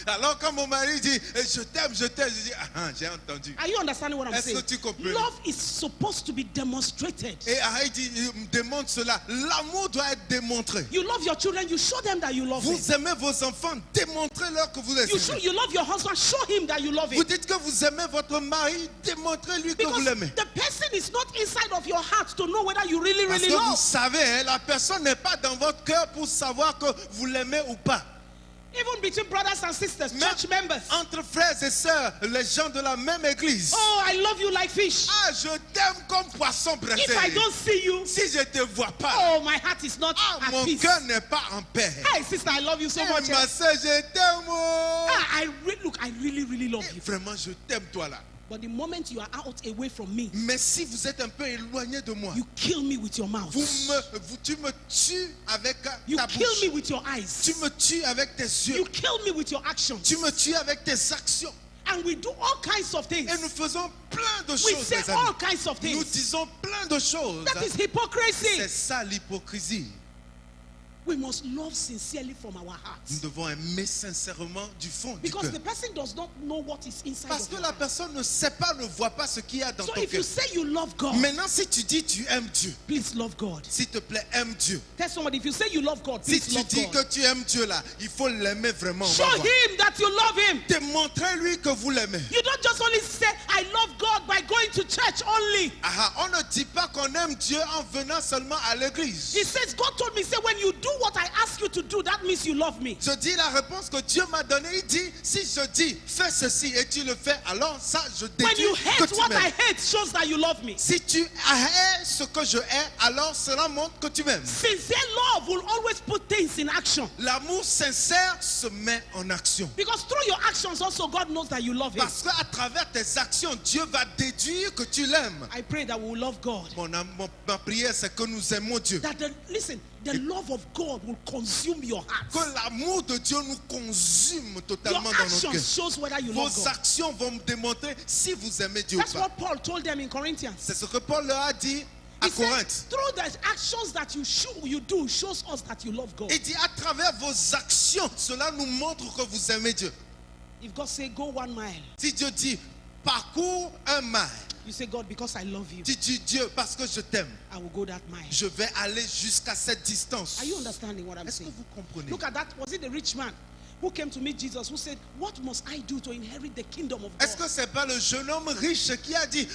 Alors quand mon mari dit je t'aime, je dis j'ai entendu. Are you understanding what I'm Est-ce que saying? tu comprends? Love is supposed to be demonstrated. Et Haïti démontre cela. L'amour doit être démontré. You love your children, you show them that you love them. Vous aimez vos enfants, démontrez-leur que vous les aimez. You love your husband, show him that you love Vous him. dites que vous aimez votre mari, démontrez-lui que vous Because l'aimez. the person is not inside of your heart to know whether you really, Parce really que vous love. savez, hein, la personne n'est pas dans votre cœur pour savoir que vous l'aimez ou pas. Even between brothers and sisters, Même church members. entre frères et sœurs, les gens de la même église. Oh, I love you like fish. Ah, je t'aime comme poisson braisé. If I don't see you, Si je te vois pas, oh, my heart is not ah, at mon peace. cœur n'est pas en paix. Hi, sister, I love you so Eh, much. ma soeur, je t'aime. Oh. Look, I really, really love Eh, you. Vraiment, je t'aime toi là. But the moment you are out away from me, Mais si vous êtes un peu éloigné de moi, you kill me with your mouth. tu me tues avec You ta kill me bouche. with your eyes. Tu me tues avec tes You yeux. kill me with your actions. Tu me tues avec tes actions. And we do all kinds of things. Et nous faisons plein de We choses, say les amis. all kinds of Nous things. disons plein de choses. That is hypocrisy. C'est ça l'hypocrisie. We must love sincerely from our Nous hearts. devons aimer sincèrement du fond du Because cœur. the person does not know what is inside Parce of que your la heart. personne ne sait pas, ne voit pas ce qu'il y a dans So ton if you cœur. say you love God, Maintenant, si tu dis tu aimes Dieu, please love God. s'il te plaît, aime Dieu. Tell somebody, if you say you love God, Si please tu love dis God. que tu aimes Dieu là, il faut l'aimer vraiment. On Show va voir. him that you love him. Démontrez-lui que vous l'aimez. You don't just only say, I love God by going to church only. Ah, on ne dit pas qu'on aime Dieu en venant seulement à l'église. He says, God told me, say, when you do what I ask you to do, that means you love me. Je dis la réponse que Dieu m'a donnée. Il dit, si je dis fais ceci et tu le fais, alors ça je When déduis you que hate tu what I m'aimes. hate, shows that you love me. Si tu hais ce que je hais, alors cela montre que tu m'aimes. Sincere love will always put things in action. L'amour sincère se met en action. Because through your actions also, God knows that you love him. Parce qu'à travers tes actions, Dieu va déduire que tu l'aimes. I pray that we will love God. Ma prière, c'est que nous aimons Dieu. That the love of God will consume your heart. Que l'amour de Dieu nous consume Your totalement dans nos actions cœurs. shows whether you love Vos God. actions vont me démontrer si vous aimez Dieu That's ou pas. what Paul told them in Corinthians. C'est ce que Paul leur a dit à He said, Corinthe. through the actions that you do shows us that you love God. Il dit à travers vos actions, cela nous montre que vous aimez Dieu. If God say go 1 mile, Si Dieu dit parcours un mile, you say, God, because I love you, tu dis Dieu parce que je t'aime, I will go that mile. je vais aller jusqu'à cette distance. Are you understanding what I'm Est-ce que saying? vous comprenez? Look at that. Was it the rich man who came to meet Jesus who said, what must I do to inherit the kingdom of Est-ce God? que c'est pas le jeune homme riche qui a dit,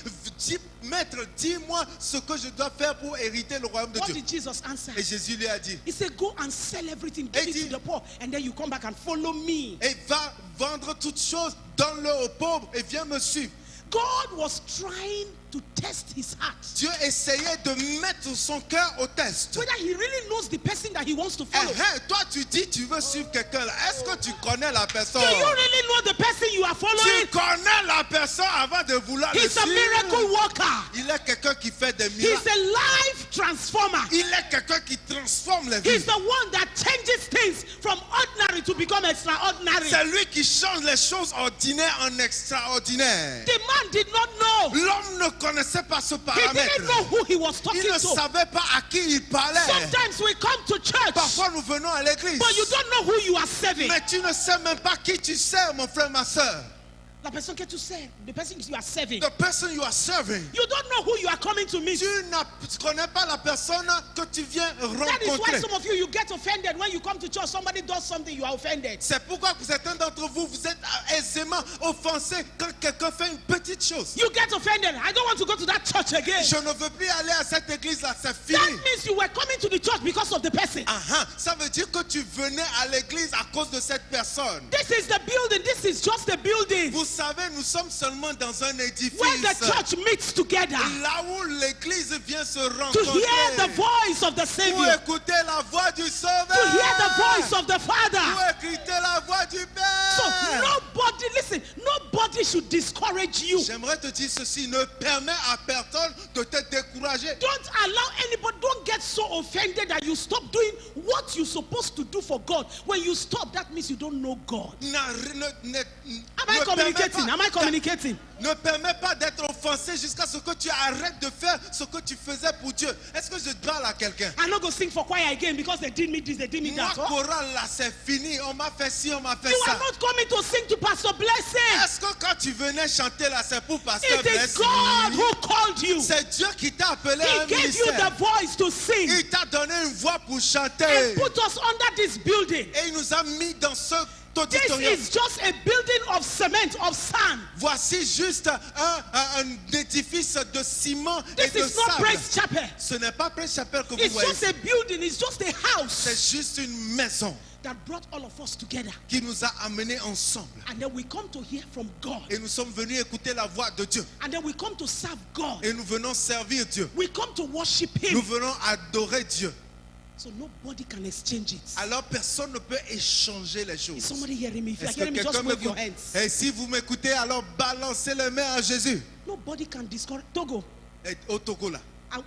Maître, dis-moi ce que je dois faire pour hériter le royaume de What Dieu? did Jesus answer? Et Jésus lui a dit, He said, go and sell everything, give it dit- to the poor, and then you come back and follow me. et va vendre toutes choses, donne-le aux pauvres et viens me suivre. God was trying to test his heart. Dieu essayait de mettre son cœur au test. Whether he really knows the person that he wants to follow. Toi, tu dis tu veux suivre quelqu'un là. Est-ce que tu connais la personne? Do you really know the person you are Tu following? connais la personne avant de vouloir le He's a suivre. miracle worker. Il est quelqu'un qui fait des He's miracles. a life transformer. Il est quelqu'un qui transforme les He's vies. the one that changes things from ordinary to become extraordinary. C'est lui qui change les choses ordinaires en extraordinaires. The man did not know. L'homme ne connaissait pas ce He paramètre. didn't know who he was talking Il ne to. savait pas à qui il parlait. Sometimes we come to church, Parfois nous venons à l'église. but you don't know who you are serving. Mais tu ne sais même pas qui tu sers, mon frère, ma soeur. La personne que tu sers, the person you are serving. The person you are serving. You don't know who you are coming to meet. Tu ne connais pas la personne que tu viens That is why rencontrer. some of you get offended when you come to church. Somebody does something, you are offended. C'est pourquoi certains d'entre vous, vous êtes aisément offensés quand quelqu'un fait une petite chose. You get offended. I don't want to go to that church again. Je ne veux plus aller à cette église-là, c'est That fini. means you were coming to the church because of the person. Ça veut dire que tu venais à l'église à cause de cette personne. This is the building. This is just the building Vous savez, nous sommes seulement dans un édifice. where the church meets together Là où l'église vient se to rencontrer. hear the voice of the Pour Savior, écouter la voix du Sauveur. to hear the voice of the Father. Pour écouter la voix du Père. So nobody, listen, nobody should discourage you. J'aimerais te dire ceci, ne permets à personne de te décourager. Don't allow anybody, don't get so offended that you stop doing what you're supposed to do for God. When you stop, that means you don't know God. Am I communicating? Am I communicating? Ne permets pas d'être offensé jusqu'à ce que tu arrêtes de faire ce que tu faisais pour Dieu. Est-ce que je parle à quelqu'un? I'm not going to sing for choir again because they did me this, they did me Moi, that. Oh, chorale là, c'est fini. On m'a fait ci, on m'a fait you ça. are not coming to sing to Pastor Blessing. Est-ce que quand tu venais chanter là, c'est pour Pasteur It is Blessing? God who called you. C'est Dieu qui t'a appelé à He un gave you ministère. the voice to sing Il t'a donné une voix pour and chanter. put us under this building. Et il nous a mis dans ce This auditorium. is just a building of cement, of sand. Voici juste un édifice de ciment et This de is not sable. Praise Chapel. Ce n'est pas Praise Chapel que vous It's voyez. just a building, it's just a house C'est juste une maison that brought all of us together. qui nous a amenés ensemble. And then we come to hear from God. Et nous sommes venus écouter la voix de Dieu. And then we come to serve God. Et nous venons servir Dieu. We come to worship Nous Him. venons adorer Dieu. So nobody can exchange it. alors personne ne peut échanger les Is choses. somebody hearing me? If you are Est-ce que hearing me, quelqu'un just wave your m'écoute? hands. Et si vous m'écoutez, alors balancez les mains à Jésus. Nobody can discourage. Togo, Et au Togo là.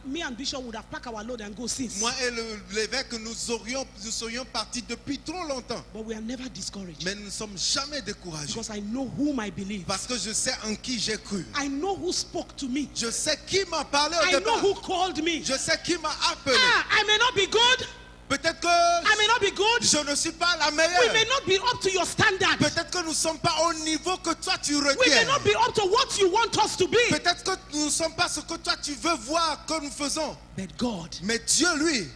me and Bishop would have packed our load and go since. Moi et l'évêque, nous serions partis depuis trop longtemps. But we are never discouraged. Mais nous ne sommes jamais découragés. Because I know whom I believe. Parce que je sais en qui j'ai cru. I know who spoke to me. Je sais qui m'a parlé au I know départ. who called me. Je sais qui m'a appelé. I may not be good. Peut-être que I may not be good. je ne suis pas la We may meilleure. not be up to your standard. Peut-être que nous ne sommes pas au niveau que toi tu We may requiers. not be up to what you want us to be. Peut-être que nous ne sommes pas ce que toi tu veux voir que nous faisons. But God, Mais Dieu, lui,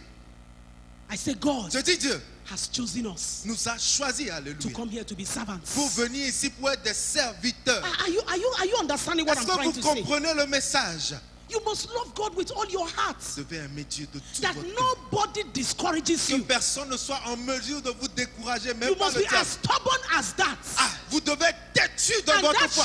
I say God je dis Dieu, has chosen us nous a choisis, to alléluia, come here to be servants. pour venir ici pour être des serviteurs. Are you understanding what Est-ce I'm que trying vous to say? comprenez le message? You must love God with all your heart. Vous devez aimer Dieu de tout That votre cœur. nobody discourages Que you. personne ne soit en mesure de vous décourager, même You pas must le be diable. as stubborn as that. Ah, vous devez être têtu dans And votre foi.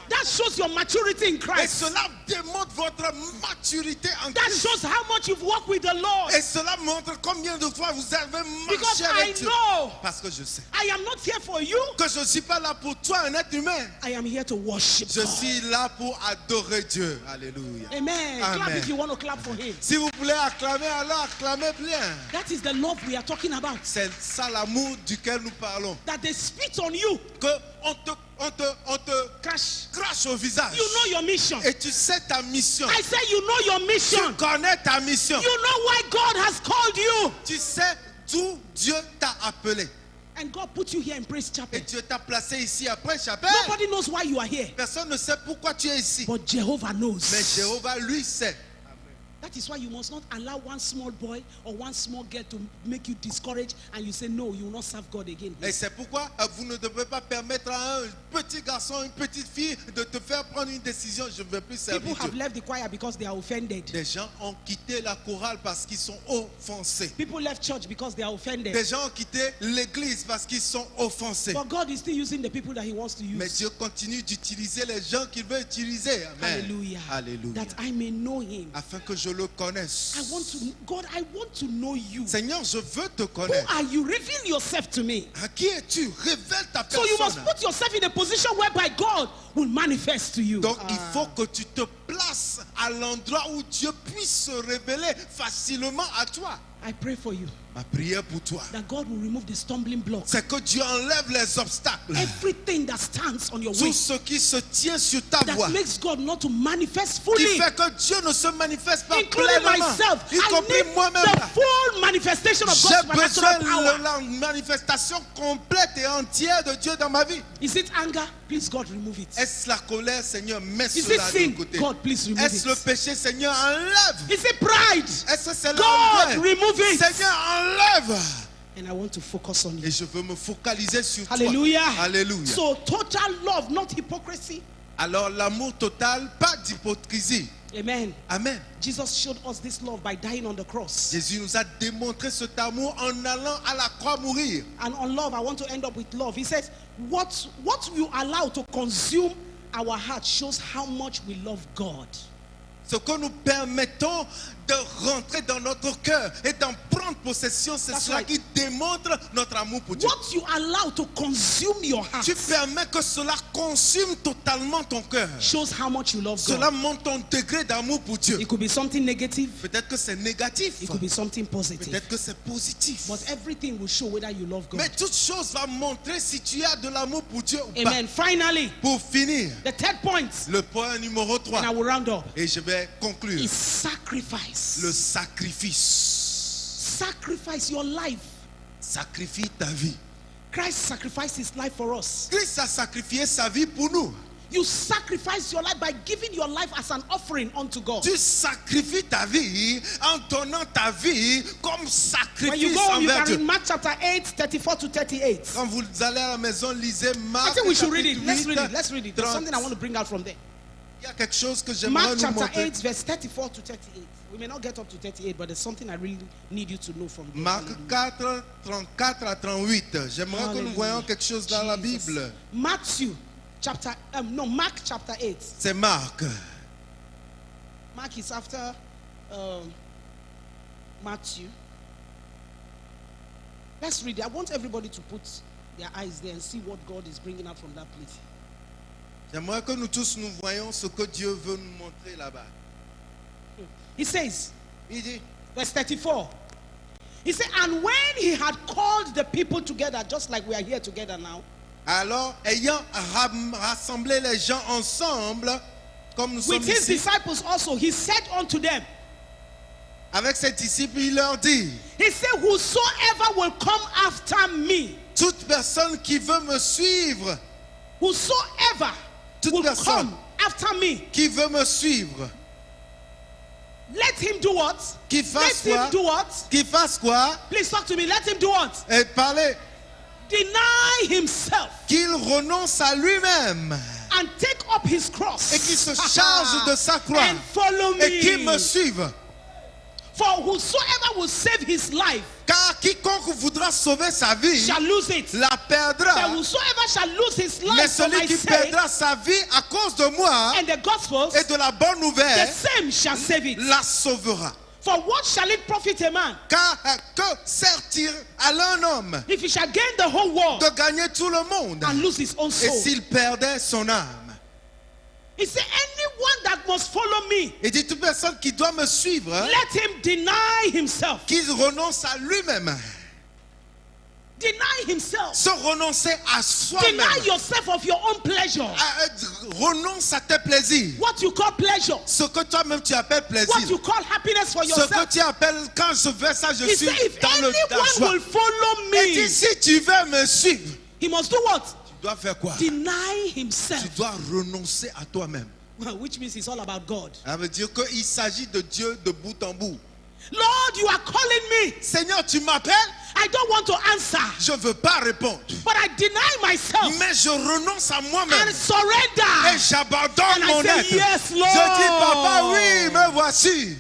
that shows your maturity in Et Christ. cela démontre votre maturité en That Christ. shows how much you've walked with the Lord. Et cela montre combien de fois vous avez Because marché I avec Dieu. know Parce que je sais I am not here for you. que je ne suis pas là pour toi, un être humain. I am here to worship Je God. suis là pour adorer Dieu. Alléluia. Amen. Clap Amen. if you want to clap for him. Si vous voulez acclamer, alors acclamez bien. That is the love we are talking about. C'est ça l'amour duquel nous parlons. That they spit on you. Que on te Crash. crache au visage. You know your mission. Et tu sais ta mission. I say you know your Tu mission. connais ta mission. You know why God has called you. Tu sais d'où Dieu t'a appelé. And God put you here in Praise Chapel. Et Dieu t'a placé ici après Chapelle. Nobody knows why you are here. Personne ne sait pourquoi tu es ici. But Jehovah knows. Mais Jéhovah, lui, sait. That is why you must not allow one small boy or one small girl to make you discouraged and you say, no, you will not serve God again. Et c'est pourquoi vous ne devez pas permettre à un petit garçon, une petite fille de te faire prendre une décision. Je ne veux plus servir People have Dieu. left the choir because they are offended. Des gens ont quitté la chorale parce qu'ils sont offensés. People left church because they are offended. Des gens ont quitté l'église parce qu'ils sont offensés. But God is still using the people that He wants to Mais use. Dieu continue d'utiliser les gens qu'il veut utiliser. Amen. Hallelujah. Alléluia. That I may know Him. Afin que je le connaisse. God, I want to know you. Seigneur, je veux te Who connaître. are you? Reveal yourself to me. À qui es-tu? Révèle ta So you must personne. put yourself in a position whereby God will manifest to you. Donc il faut que tu te places à l'endroit où Dieu puisse se révéler facilement à toi. I pray for you Ma prière pour toi, that God will remove the stumbling block. c'est que Dieu enlève les obstacles. Everything that stands on your Tout way ce qui se tient sur ta voie, that makes God not to manifest qui fully, fait que Dieu ne se manifeste pas including pleinement, myself. y I compris need moi-même. the là. full manifestation of J'ai God's besoin supernatural power. de la manifestation complète et entière de Dieu dans ma vie. Is it anger? Please, God, remove it. Est-ce la colère, Seigneur? Mets Is it cela de sin? côté. God, please remove Est-ce le it. péché, Seigneur? Enlève. Is it pride? Est-ce que c'est God, l'orgueil? remove it. Seigneur, enlève. And I want to focus on you. Et je veux me focaliser sur Hallelujah. toi. Alléluia. So total love, not hypocrisy. Alors l'amour total, pas d'hypocrisie. Amen. Amen. Jesus showed us this love by dying on the cross. Jésus nous a démontré cet amour en allant à la croix mourir. And on love, I want to end up with love. He says, what you allow to consume our heart shows how much we love God. Ce que nous permettons de rentrer dans notre cœur et d'en prendre possession, c'est That's cela right. qui démontre notre amour pour Dieu. What you allow to consume your heart Tu permets que cela consume totalement ton cœur. shows how much you love Cela God. montre ton degré d'amour pour Dieu. It could be something negative. Peut-être que c'est négatif. It could be something positive. Peut-être que c'est positif. But everything will show whether you love God. Mais toute chose va montrer si tu as de l'amour pour Dieu ou Amen. Finally, pas. Pour finir, the third point, le point numéro 3. and I will round up, Et je vais conclure. is sacrifice. Le sacrifice. Sacrifice your life. Sacrifie ta vie. Christ sacrificed his life for us. Christ a sacrifié sa vie pour nous. You sacrifice your life by giving your life as an offering unto God. Tu sacrifies ta vie en donnant ta vie comme When you sacrifice go home, you envers can read Dieu. Mark chapter 8, 34 to 38. Quand vous allez à la maison, lisez I Marc think we should read it. chapitre Let's read 8, it. Let's read it. There's 30. something I want to bring out from there. Il y a quelque chose que j'aimerais Mark nous chapter montrer. 8, verse 34 to 38. We may not get up to 38, but there's something I really need you to know from there. Marc 4, 34 à 38. J'aimerais que nous Hallelujah. voyions quelque chose dans la Jesus. Bible. Matthew chapter, Mark chapter 8. C'est Marc. Mark is after Matthew. Let's read it. I want everybody to put their eyes there and see what God is bringing out from that place. J'aimerais que nous tous nous voyons ce que Dieu veut nous montrer là-bas. He says, Il dit, verse 34. He said, and when he had called the people together, just like we are here together now, alors, ayant rassemblé les gens ensemble, comme nous sommes with his ici, disciples also, he said unto them, avec ses disciples, il leur dit, he said, whosoever will come after me, toute personne qui veut me suivre, whosoever Toute will personne. come after me, qui veut me suivre, let him do what? qui Let fasse him quoi? do what? Qui fasse quoi? Please talk to me. Let him do what? Et parler, Deny himself qu'il renonce à lui-même and take up his cross et qu'il se charge de sa croix and follow me. et qu'il me suive. For whosoever will save his life Car quiconque voudra sauver sa vie shall lose it. la But perdra. whosoever shall lose his Mais life for celui my qui sake perdra sa vie à cause de moi and the gospels, et de la bonne the nouvelle same shall save it. la sauvera. For what shall it profit a man Car que sert-il à l'un homme if he shall gain the whole world de gagner tout le monde and lose his own et soul? s'il perdait son âme? He said, anyone that must follow me, Il dit toute personne qui doit me suivre, let him deny himself. qu'il renonce à lui-même. Deny himself. Se renoncer à soi-même. Deny yourself of your own pleasure. Renonce à tes plaisirs. What you call pleasure. Ce que toi-même tu appelles What plaisir. you call happiness for Ce que yourself. tu appelles, quand je fais ça, je He suis said, if dans la anyone joie. will follow Et dit, me, si tu veux me suivre, he must do what? tu dois faire quoi? Deny Tu himself. dois renoncer à toi-même. Which means it's all about God. Ça veut dire qu'il s'agit de Dieu de bout en bout. Lord, you are calling me. Seigneur, tu m'appelles? I don't want to answer, Je ne veux pas répondre. but I deny myself Mais je renonce à moi-même. and surrender. Et j'abandonne And mon I say, être. yes, Lord. Je dis, papa, oui, me voici.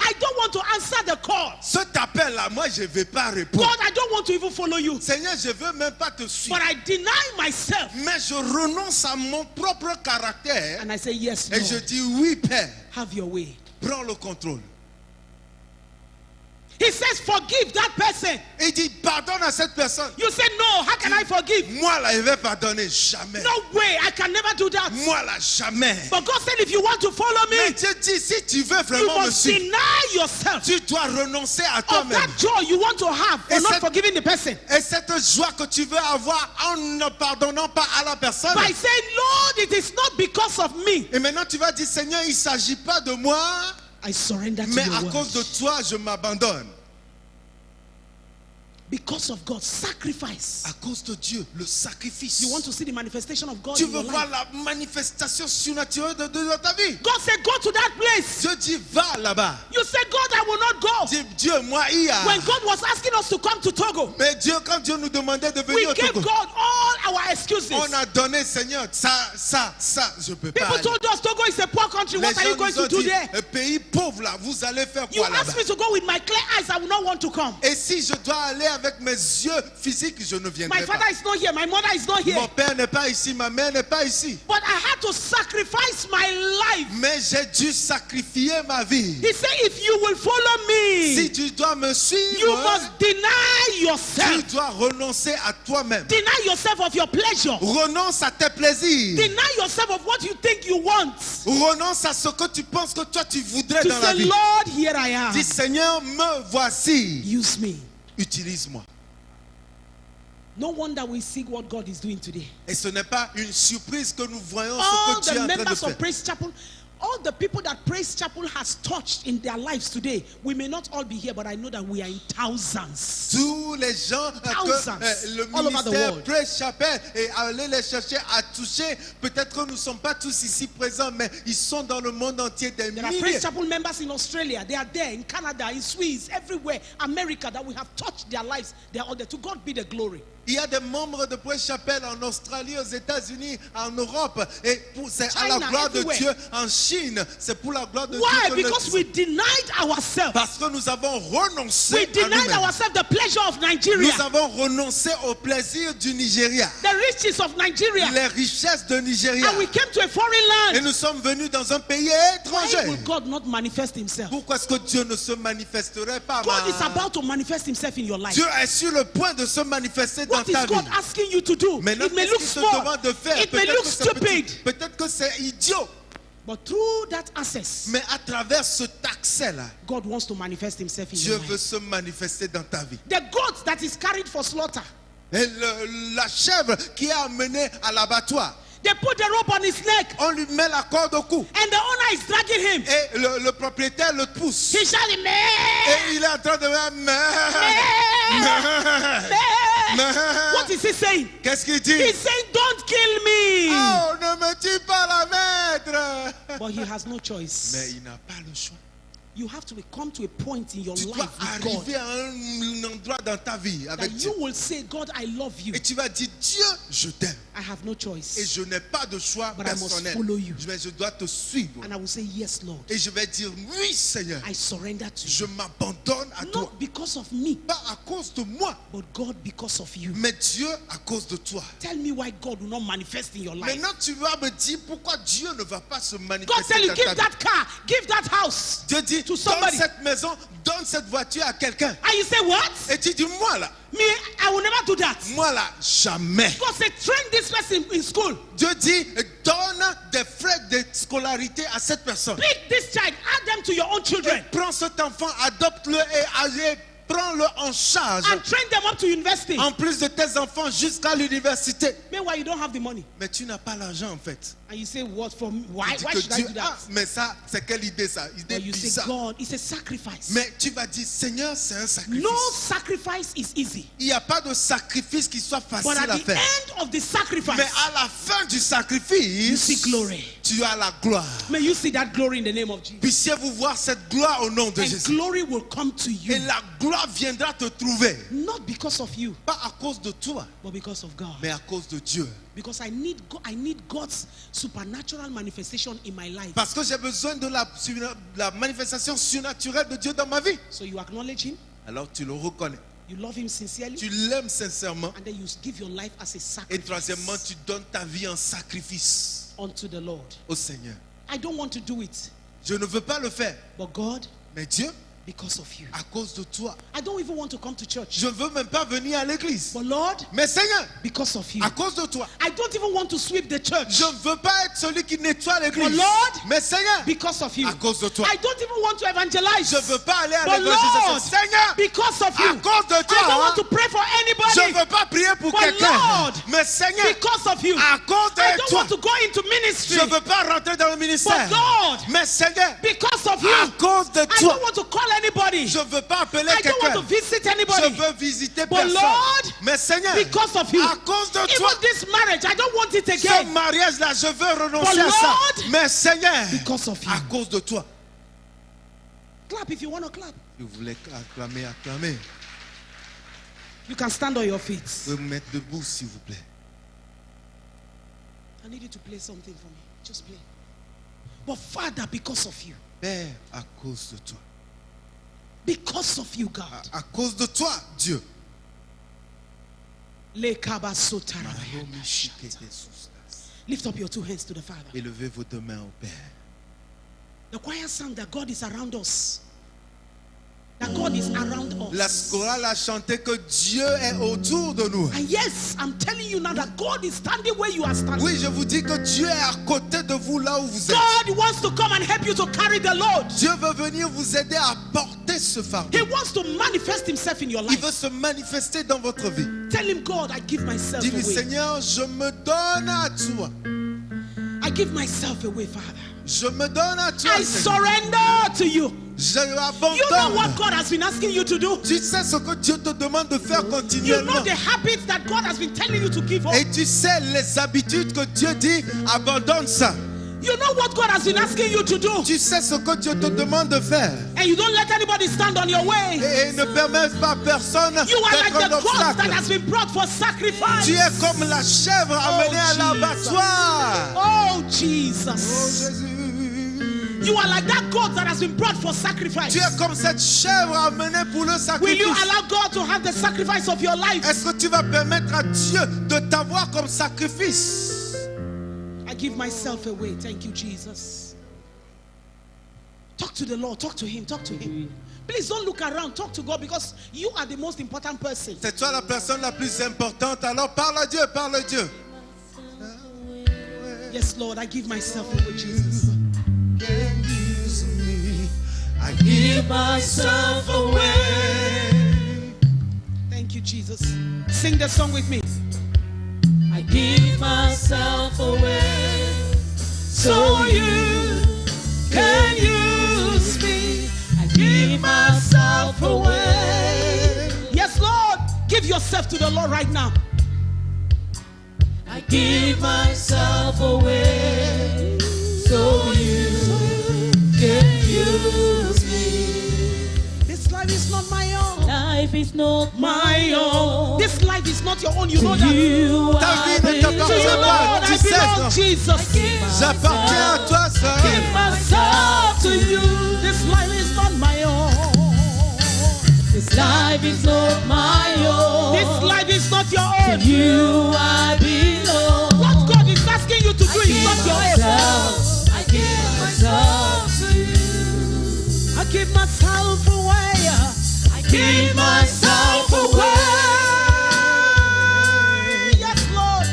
I don't want to answer the call. Cet appel-là, moi, je ne vais pas répondre. God, I don't want to even follow you. Seigneur, je ne veux même pas te But suivre. I deny myself. Mais je renonce à mon propre caractère. And I say, yes, Et je Lord. dis, oui, Père, Have your way. prends le contrôle. He says, forgive that person. Il dit, pardonne à cette personne. You say, no, how can I forgive? Moi, là, je vais pardonner. Jamais. No way, I can never do that. Moi, là, jamais. But God said, if you want to follow Mais me, Dieu dit, si tu veux you vraiment me must suivre, deny yourself tu dois renoncer à of toi-même. that joy you want to have for Et not cette- forgiving the person. Et cette joie que tu veux avoir en ne pardonnant pas à la personne. By saying, Lord, it is not because of me. Et maintenant, tu vas dire, Seigneur, il ne s'agit pas de moi, I surrender to mais your à word. cause de toi, je m'abandonne. Because of God's sacrifice. À cause de Dieu, le sacrifice. You want to see the manifestation of God Tu in veux your voir life? la manifestation surnaturelle de ta vie. God said, go to that place. Dieu dit, va là-bas. You said, God, I will not go. Dis, Dieu, moi, il y a. When God was asking us to come to Togo, Mais Dieu, quand Dieu nous demandait de we venir au gave Togo, God all our excuses. on a donné, Seigneur, ça, je ne peux pas. People aller. told us Togo is a poor country. Les What are you gens going nous ont to do dit, there? un pays pauvre là, vous allez faire You quoi là-bas? asked me to go with my clear eyes. I will not want to come. Et si je dois aller avec mes yeux physiques, je ne My viendrai father pas. is not here. My mother is not here. Mon père n'est pas ici, ma mère n'est pas ici. But I had to sacrifice my life. Mais j'ai dû sacrifier ma vie. He said, if you will follow me, Si tu dois me you suivre, must deny tu yourself. dois renoncer à toi-même. Deny yourself of your pleasure. Renonce à tes plaisirs. Deny yourself of what you think you want. Renonce à ce que tu penses que toi tu voudrais To dans la say, vie. Lord, here I am. Dis, Seigneur, me voici. Use me. Utilise-moi. No wonder we see what God is doing today. Et ce n'est pas une surprise que nous voyons All ce que Dieu est the en train de members of faire. Praise Chapel, all the people that Praise Chapel has touched in their lives today, we may not all be here, but I know that we are in thousands. Tous les gens Thousands. que le All over the ministère world. Praise Chapel et aller les chercher à toucher, peut-être que nous ne sommes pas tous ici présents, mais ils sont dans le monde entier des There are milliers. Praise Chapel members in Australia, they are there, in Canada, in Swiss, everywhere, America, that we have touched their lives. They are all there. To God be the glory. Il y a des membres de Praise Chapel en Australie, aux États-Unis, en Europe. Et c'est à la China, gloire de everywhere. Dieu. En Chine, c'est pour la gloire de Why? Dieu. que le- Because we denied ourselves. Parce que nous avons renoncé We à denied nous-mêmes. ourselves the pleasure of Nigeria, Nous avons renoncé au plaisir du Nigeria, the riches of Nigeria, les richesses de Nigeria. and we came to a foreign Et land. nous sommes venus dans un pays Why étranger. will God not manifest himself? Pourquoi est-ce que Dieu ne se manifesterait pas? God is about to manifest himself in your life. Dieu est sur le point de se manifester dans What is ta vie. God asking you to do? Maintenant, It may qu'est-ce look qu'il te small, demande de faire? it may Peut-être look que c'est petit, stupid, peut-être que c'est idiot. but through that access, Mais à travers cet accès-là, God wants to manifest himself in Dieu your veut life. se manifester dans ta vie. The goat that is carried for slaughter, Et la chèvre qui est amenée à l'abattoir, they put the rope on his neck, on lui met la corde au cou. and the owner is dragging him. Et le propriétaire le pousse. He's shouting, "Meh, Et il est en train de dire, meh." What is he saying? Qu'est-ce qu'il dit? He's saying, "Don't kill me." Oh, ne me tue pas la maître. But he has no choice. Mais il n'a pas le choix. You have to come to a point in your Tu dois life with God arriver à un endroit dans ta vie that avec Dieu. you will say, "God, I love you. Et tu vas dire, Dieu, je t'aime. I have no Et choice, je n'ai pas de choix but I must personnel. follow you." Mais je dois te suivre. And I will say, "Yes, Lord. Et je vais dire, oui, Seigneur. I surrender to Je you." m'abandonne à toi. Not because of me, Pas à cause de moi, but God because of you. mais Dieu à cause de toi. Tell me why God will not manifest in your life. Maintenant, tu vas me dire pourquoi Dieu ne va pas se God manifester tell you, dans give ta vie. that car, give that house. Dieu dit, to donne somebody. cette maison, donne cette voiture à quelqu'un. And you say, "What? Et tu dis, moi là, Me, I will never do that." moi là, jamais. God said, "Train this person in school. Dieu dit, donne des frais de scolarité à cette personne. Pick this child, add them to your own children, Prends cet enfant, adopte-le et prends-le en charge. and train them up to university." En plus de tes enfants jusqu'à l'université. Meanwhile, you don't have the money. Mais tu n'as pas l'argent en fait. And you say, "What for me? Why? Tu dis Why que should I Dieu, do that?" ah, mais ça, c'est quelle idée ça? Idée But you say, bizarre. "God, it's a sacrifice." Mais tu vas dire, Seigneur, c'est un sacrifice. No sacrifice is easy. Il n'y a pas de sacrifice qui soit But facile at à the faire. end of the sacrifice, Mais à la fin du you sacrifice, see glory. tu as la gloire. May you see that glory in the name of Jesus. Puissiez-vous voir cette gloire au nom de And Jésus. glory will come to Et you. la gloire viendra te trouver. Not because of you, Pas à cause de toi, but because of God. mais à cause de Dieu. Because I need God's supernatural manifestation in my life. Parce que j'ai besoin de la manifestation surnaturelle de Dieu dans ma vie. So you acknowledge him, Alors tu le reconnais. you love him sincerely, Tu l'aimes sincèrement. and then you give your life as a Et sacrifice troisièmement, tu donnes ta vie en sacrifice unto the Lord. au Seigneur. I don't want to do it, Je ne veux pas le faire. but God, Mais Dieu, because of you. à cause de toi, I don't even want to come to church, je ne veux même pas venir à l'église. but Lord, Mais Seigneur, because of you. à cause de toi, I don't even want to sweep the church, je ne veux pas être celui qui nettoie l'église. But Lord, Mais Seigneur, because of you. à cause de toi, I don't even want to evangelize, je ne veux pas aller à But l'évangélisation. Lord, Seigneur, because of à you. cause de I don't want to toi, pray for je anybody, ne veux pas prier pour But quelqu'un. Lord, Mais Seigneur, because of you. à cause I de don't toi, want to go into ministry, je ne veux pas rentrer dans le ministère. But Lord, Mais Seigneur, because of à you. cause de I toi, don't want to call anybody. je ne veux pas appeler I don't want to quelqu'un. visit Je anybody. veux visiter But personne. Lord, Mais Seigneur, Because of you. à cause de Even toi, this marriage, I don't want it ce again. mariage-là, je veux renoncer But à ça. Lord, Mais Seigneur, Because of you. à cause de toi. Clap if you want to clap. Si vous voulez acclamer, acclamer. You can stand on your feet. Vous pouvez vous mettre debout, s'il vous plaît. I need you to play something for me. Just play. But Father, because of you. Père, à cause de toi. Because of you, God. À cause de toi, Dieu. Lift up your two hands to the Father. Élevez vos deux mains au Père. The choir sang that God is around us. That God is around La us. chorale a chanté que Dieu est autour de nous. And yes, I'm telling you now that God is standing where you are standing. Oui, je vous dis que Dieu est à côté de vous là où vous êtes. God wants to come and help you to carry the load. Dieu veut venir vous aider à porter ce fardeau. He wants to manifest himself in your Il life. veut se manifester dans votre vie. Tell him, God, I give myself Dis-lui, away. Seigneur, je me donne à toi. I give myself away, Father. Je me donne à toi, I Seigneur. surrender to you. Je You know abandonne. what God has been asking you to do? Tu sais ce que Dieu te demande de faire You know continuellement. the habits that God has been telling you to give up. Et tu sais les habitudes que Dieu dit, abandonne ça. You know what God has been asking you to do. Tu sais ce que Dieu te demande de faire. And you don't let anybody stand on your way. Et ne permets pas à personne You are like d'être un the goat that obstacle. has been brought for sacrifice. Tu es comme la chèvre amenée à l'abattoir. Oh, Oh Jesus. Jésus. You are like that goat that has been brought for sacrifice. Tu es comme cette chèvre amenée pour le Will you sacrifice. allow God to have the sacrifice of your life? Est-ce que tu vas permettre à Dieu de t'avoir comme sacrifice? I give myself away. Thank you, Jesus. Talk to the Lord. Talk to Him. Talk to Him. Please don't look around. Talk to God because you are the most important person. C'est toi la personne la plus importante. Alors parle à Dieu, parle à Dieu. Yes, Lord, I give myself away, Jesus. Can use me. I Give myself away. Thank you, Jesus. Sing the song with me. I give myself away. So you can use me. I give myself away. Yes, Lord, give yourself to the Lord right now. I give myself away. So you can use me. This life is not my own. Life is not my own. This life is not your own. You know To that. you Ta vie I ne t'appartient To you, belong. pas. Lord, Tu I sais belong, ça. Jesus. J'appartiens à toi seul. Give myself to you. This life is not my own. This life is not my own. This life is not your To own. you I belong. What God is asking you to do is not your own. I give myself to you. I give myself away. I give myself away. Yes, Lord.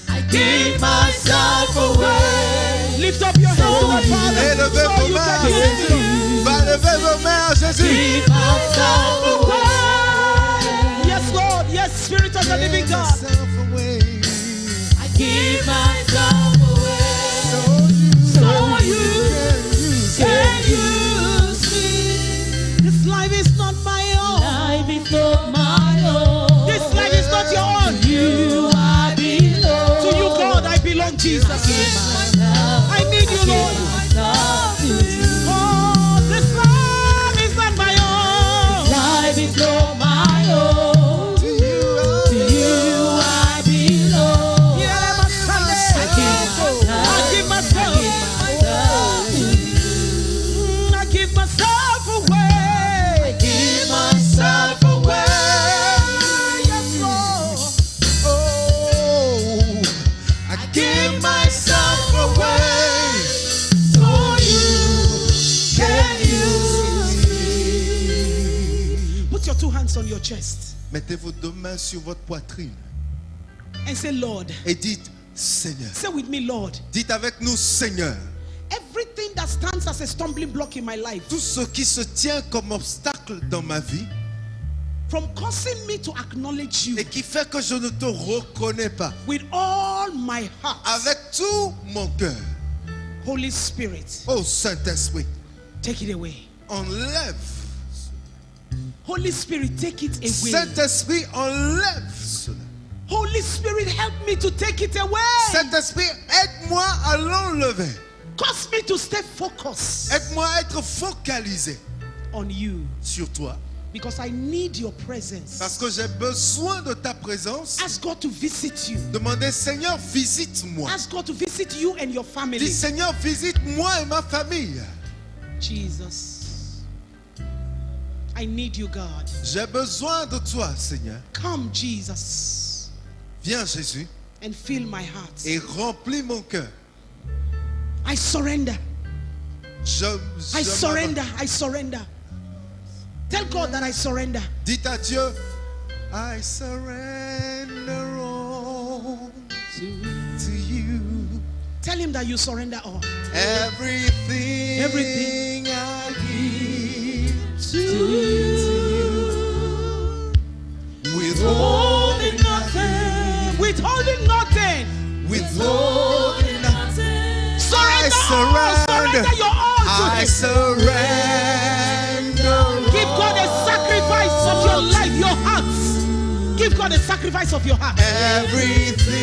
I give myself away. Lift up your hands to the Father. Élevez So vos you mains à can hear Jésus. Him. Va lever vos mains à Jésus. Give myself away. Yes, Lord. Yes, Spirit of the living God. Yourself away. I give myself away. So you Can use me. This life is not my own. Life is not my own. This life is not your own. To you I belong. To you, God, I belong, Jesus. I need you, Lord. Myself to you. Oh, this life is not my own. Life is not my own. to you. To you I belong. Yeah, I'm a Sunday. I give myself. I give myself away. Give myself away. Yes, Lord. Oh, I give myself away. So you can use me. Put your two hands on your chest Mettez vos deux mains sur votre poitrine and say, Lord. et dites, Seigneur. Say with me, Lord. Dites avec nous, Seigneur. Everything that stands as a stumbling block in my life, Tout ce qui se tient comme obstacle dans ma vie from causing me to acknowledge you et qui fait que je ne te reconnais pas, with all my heart, avec tout mon cœur. Holy Spirit, Oh Saint-Esprit, take it away. enlève. Holy Spirit, take it away. Saint-Esprit, enlève cela. Holy Spirit, help me to take it away. Saint-Esprit, aide-moi à l'enlever. Cause me to stay focused Aide-moi à être focalisé on you sur toi. because I need your presence. Parce que j'ai besoin de ta présence. Ask God to visit you. Demandez, Seigneur, visite-moi. Ask God to visit you and your family. Dis, Seigneur, visite-moi et ma famille. Jesus, I need you, God. J'ai besoin de toi, Seigneur. Come, Jesus, Viens, Jésus, and fill my heart. et remplis mon cœur. I surrender. I Je surrender. I surrender. Tell God that I surrender. Dites à Dieu, I surrender all to you. Tell him that you surrender all. Everything, Everything. I give To you. withholding Nothing. Withholding nothing. withholding nothing. Surrender all. surrender. Surrender your all to I him. surrender. Give God a sacrifice of your life, your heart. Give God a sacrifice of your heart. Everything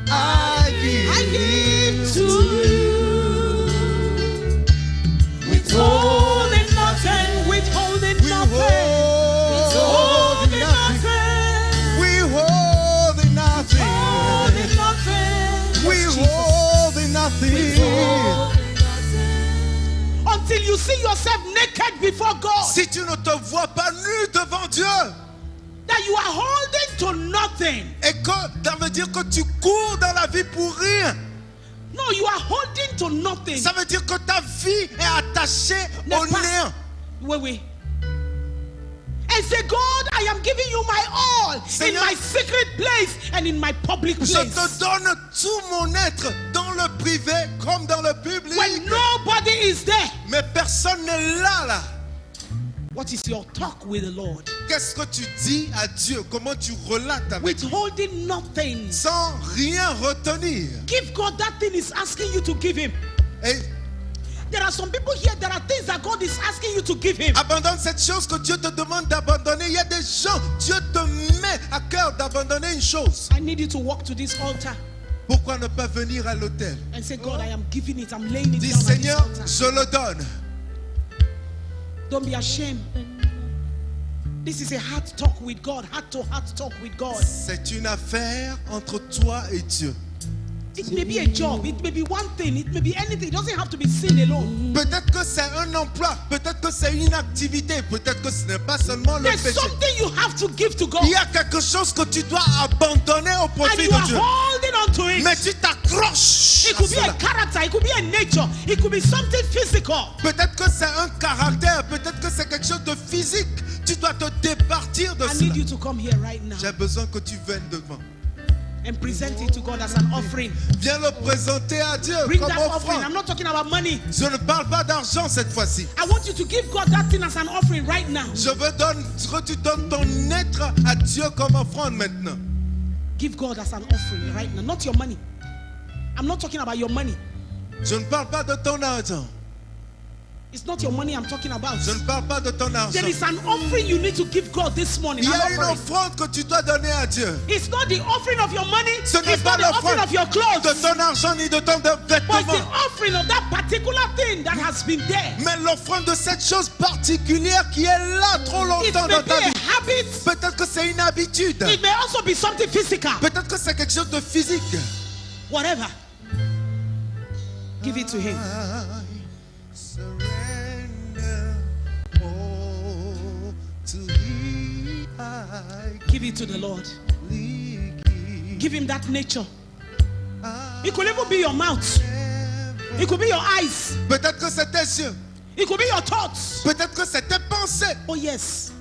I give I give to you. nothing. Until you see yourself naked before God. Si tu ne te vois pas nu devant Dieu, That you are holding to nothing. et que ça veut dire que tu cours dans la vie pour rien. No, you are holding to nothing. Ça veut dire que ta vie est attachée au N'est pas- néant. Wait. And say, God, I am giving you my all Seigneur, in my secret place and in my public Je place. te donne tout mon être dans le privé comme dans le public. When nobody is there, Mais personne n'est là. what is your talk with the Lord? Qu'est-ce que tu dis à Dieu? Comment tu relates avec lui? Withholding nothing. Sans rien retenir. Give God that thing He's asking you to give Him. Et There are some people here, there are things that God is asking you to give Him. abandonne cette chose que Dieu te demande d'abandonner. Il y a des gens, Dieu te met à cœur d'abandonner une chose. I need you to walk to this altar Pourquoi ne pas venir à l'autel? and say, God, I am giving it. I'm laying it Dis, down at this Seigneur, altar. je le donne. Don't be ashamed. This is a heart talk with God. Heart to heart talk with God. C'est une affaire entre toi et Dieu. It may be a job. It may be one thing. It may be anything. It doesn't have to be sin alone. Peut-être que c'est un emploi, peut-être que c'est une activité, peut-être que ce n'est pas seulement le There's péché. something you have to give to God. Il y a quelque chose que tu dois abandonner au And profit you de are Dieu. holding on to it. Mais tu t'accroches. It à could be a cela. character. It could be a nature. It could be something physical. Peut-être que c'est un caractère, peut-être que c'est quelque chose de physique. Tu dois te départir de I cela. need you to come here right now J'ai besoin que tu viennes devant. and present it to God as an offering. Viens le présenter à Dieu Bring comme that offering. offrande. I'm not talking about money. Je ne parle pas d'argent cette fois-ci. I want you to give God that thing as an offering right now. Je veux que tu donnes ton être à Dieu comme offrande maintenant. Give God as an offering right now. Not your money. I'm not talking about your money. Je ne parle pas de ton argent. It's not your money I'm talking about. Je ne parle pas de ton argent. There is an offering you need to give God this morning. Il y An a une offering. offrande que tu dois donner à Dieu. It's not the offering of your money. Ce n'est It's pas not the offering l'offrande of your de clothes. ton argent ni de ton But it's vêtement. the offering of that particular thing that has been there. Mais l'offrande de cette chose particulière qui est là trop It longtemps may dans be ta a vie. habit. Peut-être que c'est une habitude. It may also be something physical. Peut-être que c'est quelque chose de physique. Whatever. Give it to Him. I surrender all to Thee. I Give it to the Lord. Give Him that nature. It could even be your mouth. It could be your eyes. Peut-être que c'est tes yeux. It could be your thoughts. Peut-être que c'est tes pensées. Oh yes,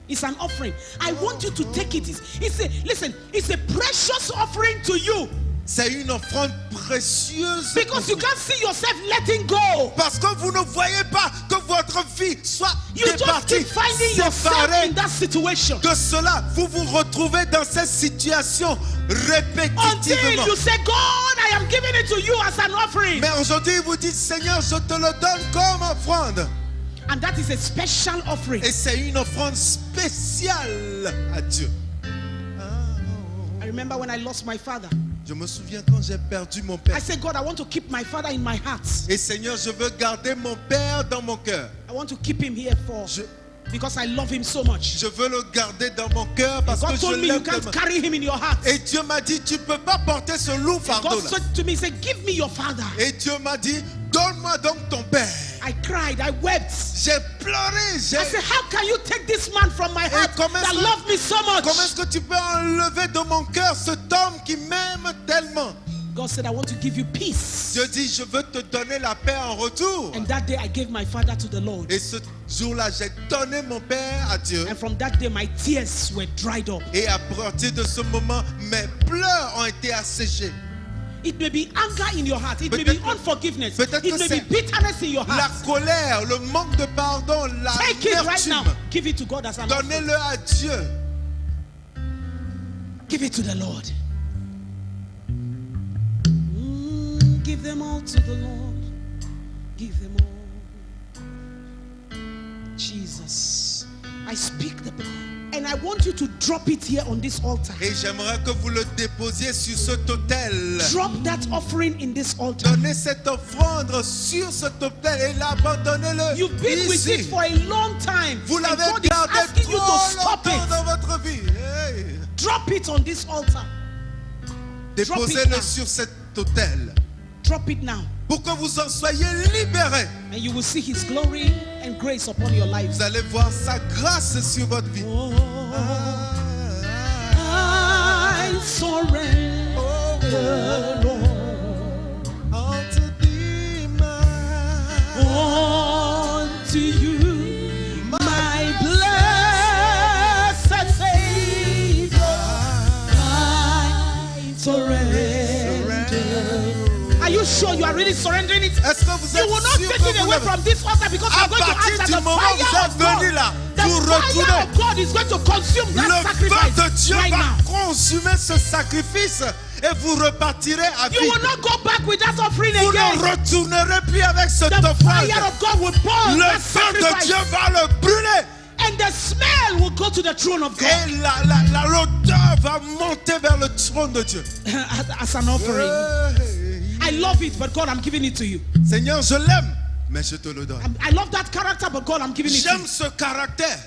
it's an offering. I want you to take it. It's a precious offering to you C'est une offrande précieuse. because you can't see yourself letting go. Parce que vous ne voyez pas que votre vie soit You just départie, keep finding yourself séparée in that situation de cela. Vous vous retrouvez dans cette situation until répétitivement. you say, God, I am giving it to you as an offering. Mais aujourd'hui, vous dites, Seigneur, je te le donne comme offrande. And that is a special offering. Et c'est une offrande spéciale à Dieu. I remember when I lost my father. Je me souviens quand j'ai perdu mon père. I said, God, I want to keep my father in my heart. Et Seigneur, je veux garder mon père dans mon cœur. I want to keep him here because I love him so much. Je veux le garder dans mon cœur parce que God je told me you l'aime can't tellement. carry him in your heart. Et Dieu m'a dit, tu ne peux pas porter ce lourd fardeau God là. said to me, he said, give me your father. Et Dieu m'a dit, donne-moi donc ton père. I cried, I wept. J'ai pleuré. I said, how can you take this man from my heart comment est-ce that que- loved me so much? Comment est-ce que tu peux enlever de mon cœur cet homme qui m'aime tellement? God said, I want to give you peace. Dieu dit, je veux te donner la paix en retour. And that day I gave my father to the Lord. Et ce jour-là, j'ai donné mon père à Dieu. And from that day my tears were dried up. Et à partir de ce moment, mes pleurs ont été asséchés. It may be anger in your heart. It may be Peut-être que- unforgiveness. peut-être It que may c'est be bitterness in your La heart. colère, le manque de pardon, Take it right now. l'amertume. Give it to God as an offering. Donnez-le à Dieu. Give it to the Lord. Give them all to the Lord. Give them all. Jesus, I speak the blood. And I want you to drop it here on this altar. Et j'aimerais que vous le déposiez sur cet autel. Drop that offering in this altar. Donnez cette offrande sur cet autel et l'abandonnez-le You've been with it ici. for a long time. Vous And l'avez God is gardé asking you to trop stop longtemps it. dans votre vie. Hey. Drop it on this altar. Drop it Déposez-le now. sur cet autel. Drop it now. pour que vous en soyez libérés. And you will see his glory and grace upon your lives. Vous allez voir sa grâce sur votre vie. I surrender, Lord, Unto thee, unto you, my blessed Savior. I surrender. Are you sure you are really surrendering it? Est-ce que vous You êtes will not sûr take que it vous away l'avez? from this altar because you À are going to partir answer du the moment où fire vous of êtes venu God. là, The vous fire retournez. of God is going to consume that Le feu sacrifice de Dieu right va now. consumer ce sacrifice et vous repartirez à You vide. will not go back with that offering Vous again. ne retournerez plus avec cette The offrande. fire of God will burn Le that feu de sacrifice. Dieu va le brûler. And the smell will go to the throne of God Et l'odeur va monter vers le trône de Dieu. as an offering. I love it, but God, I'm giving it to you. Seigneur, je l'aime, mais je te le donne. I love that character, but God, I'm giving it to J'aime you. ce caractère,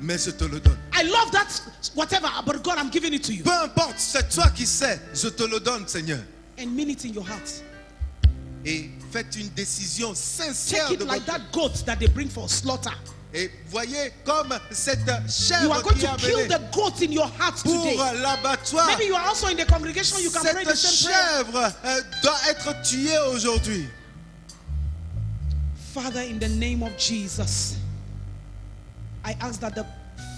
mais je te le donne. I love that whatever, but God, I'm giving it to you. Peu importe, c'est toi qui sais, je te le donne, Seigneur. And mean it in your heart. Et faites une décision sincère Take de it like votre that goat that they bring for slaughter. Et voyez comme cette You are chèvre going qui to est kill amenée the goat in your heart pour today. l'abattoir. Maybe you are also in the congregation, you can pray the Cette same prayer. chèvre doit être tuée aujourd'hui. Father, in the name of Jesus, I ask that the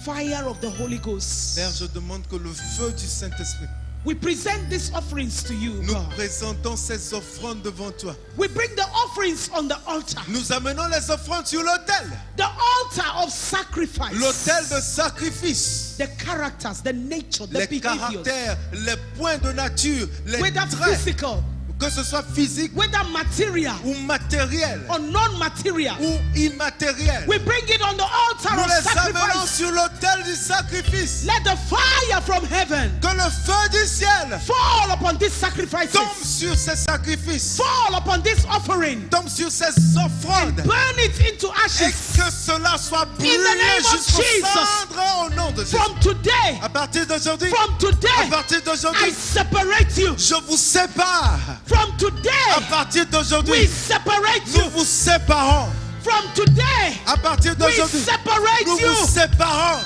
fire of the Holy Ghost, Père, je demande que le feu du Saint-Esprit, we present these offerings to you, nous God. présentons ces offrandes devant toi. We bring the offerings on the altar. Nous amenons les offrandes sur l'autel. The altar of sacrifice. L'autel de sacrifice. The characters, the nature, the Les behaviors. caractères, les points de nature, les Whether traits, physical, que ce soit physique whether material ou matériel or non-material. ou immatériel. We bring it on the altar Nous of les amenons sacrifice. sur l'autel du sacrifice. Let the fire from heaven Que le feu du ciel fall upon these sacrifices. tombe sur ces sacrifices, Fall upon this offering. tombe sur ces offrandes, Burn it into et ashes. que cela soit brûlé name of jusqu'au Jesus. cendre au nom de Jésus. From today, À partir d'aujourd'hui, from à today, partir I d'aujourd'hui, separate you. je vous sépare. From À today, partir we d'aujourd'hui, separate nous you. vous séparons. From today, À partir we d'aujourd'hui, separate nous you vous séparons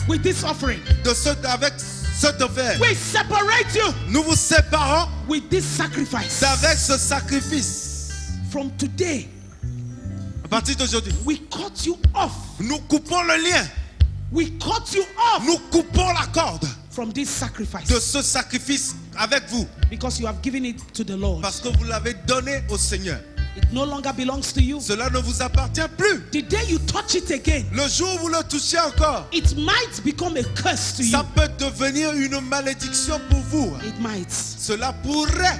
with this offering. avec cet offert. We separate you Nous vous séparons with this sacrifice. avec ce sacrifice. From today, À partir d'aujourd'hui, we cut you off. nous coupons le lien. We cut you off Nous coupons la corde from this sacrifice de ce sacrifice avec vous. because you have given it to the Lord. Parce que vous l'avez donné au Seigneur. It no longer belongs to you. Cela ne vous appartient plus. The day you touch it again, Le jour où vous le touchez encore, it might become a curse to you. ça peut devenir une malédiction pour vous. It might. Cela pourrait.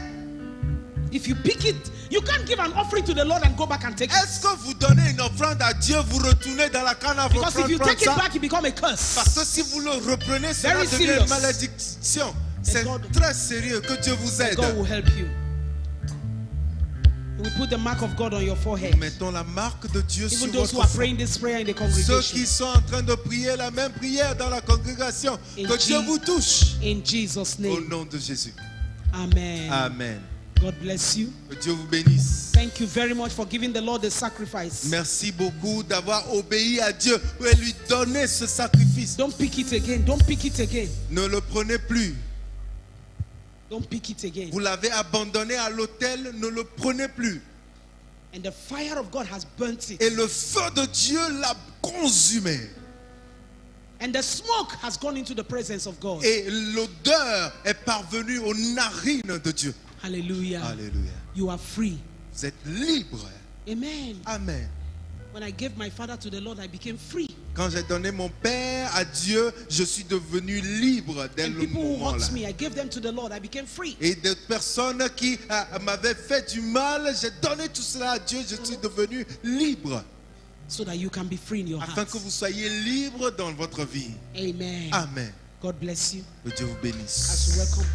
If you pick it, you can't give an offering to the Lord and go back and take it. Est-ce que vous donnez une offrande à Dieu, vous retournez dans la canne à votre Because if you offrande take it ça? back, it becomes a curse. Parce que si vous le reprenez, cela Very devient serious. une malédiction. C'est God- très sérieux. Que Dieu vous aide. God will help you. We put the mark of God on your forehead. Mettons la marque de Dieu sur Even those votre who are front. praying this prayer in the Ceux qui congregation. sont en train de prier la même prière dans la congrégation, In que Dieu Je- vous touche. In Jesus' Au name. nom de Jésus. Amen. Amen. God bless you. Que Dieu vous bénisse. Thank you very much for giving the Lord the sacrifice. Merci beaucoup d'avoir obéi à Dieu et lui donner ce sacrifice. Don't pick it again. Don't pick it again. Ne le prenez plus. Don't pick it again. Vous l'avez abandonné à l'autel, ne le prenez plus. And the fire of God has burnt it. Et le feu de Dieu l'a consumé. And the smoke has gone into the presence of God. Et l'odeur est parvenue aux narines de Dieu. Hallelujah. Alléluia. You are free. Vous êtes libre. Amen. Amen. When I gave my father to the Lord, I became free. Quand j'ai donné mon père à Dieu, je suis devenu libre dès And le people who moment-là. hurt me, I gave them to the Lord. I became free. Et des personnes qui m'avaient fait du mal, j'ai donné tout cela à Dieu, je suis devenu libre. So that you can be free in your Afin heart. que vous soyez libre dans votre vie. Amen. Amen. God bless you Que Dieu vous bénisse. as you welcome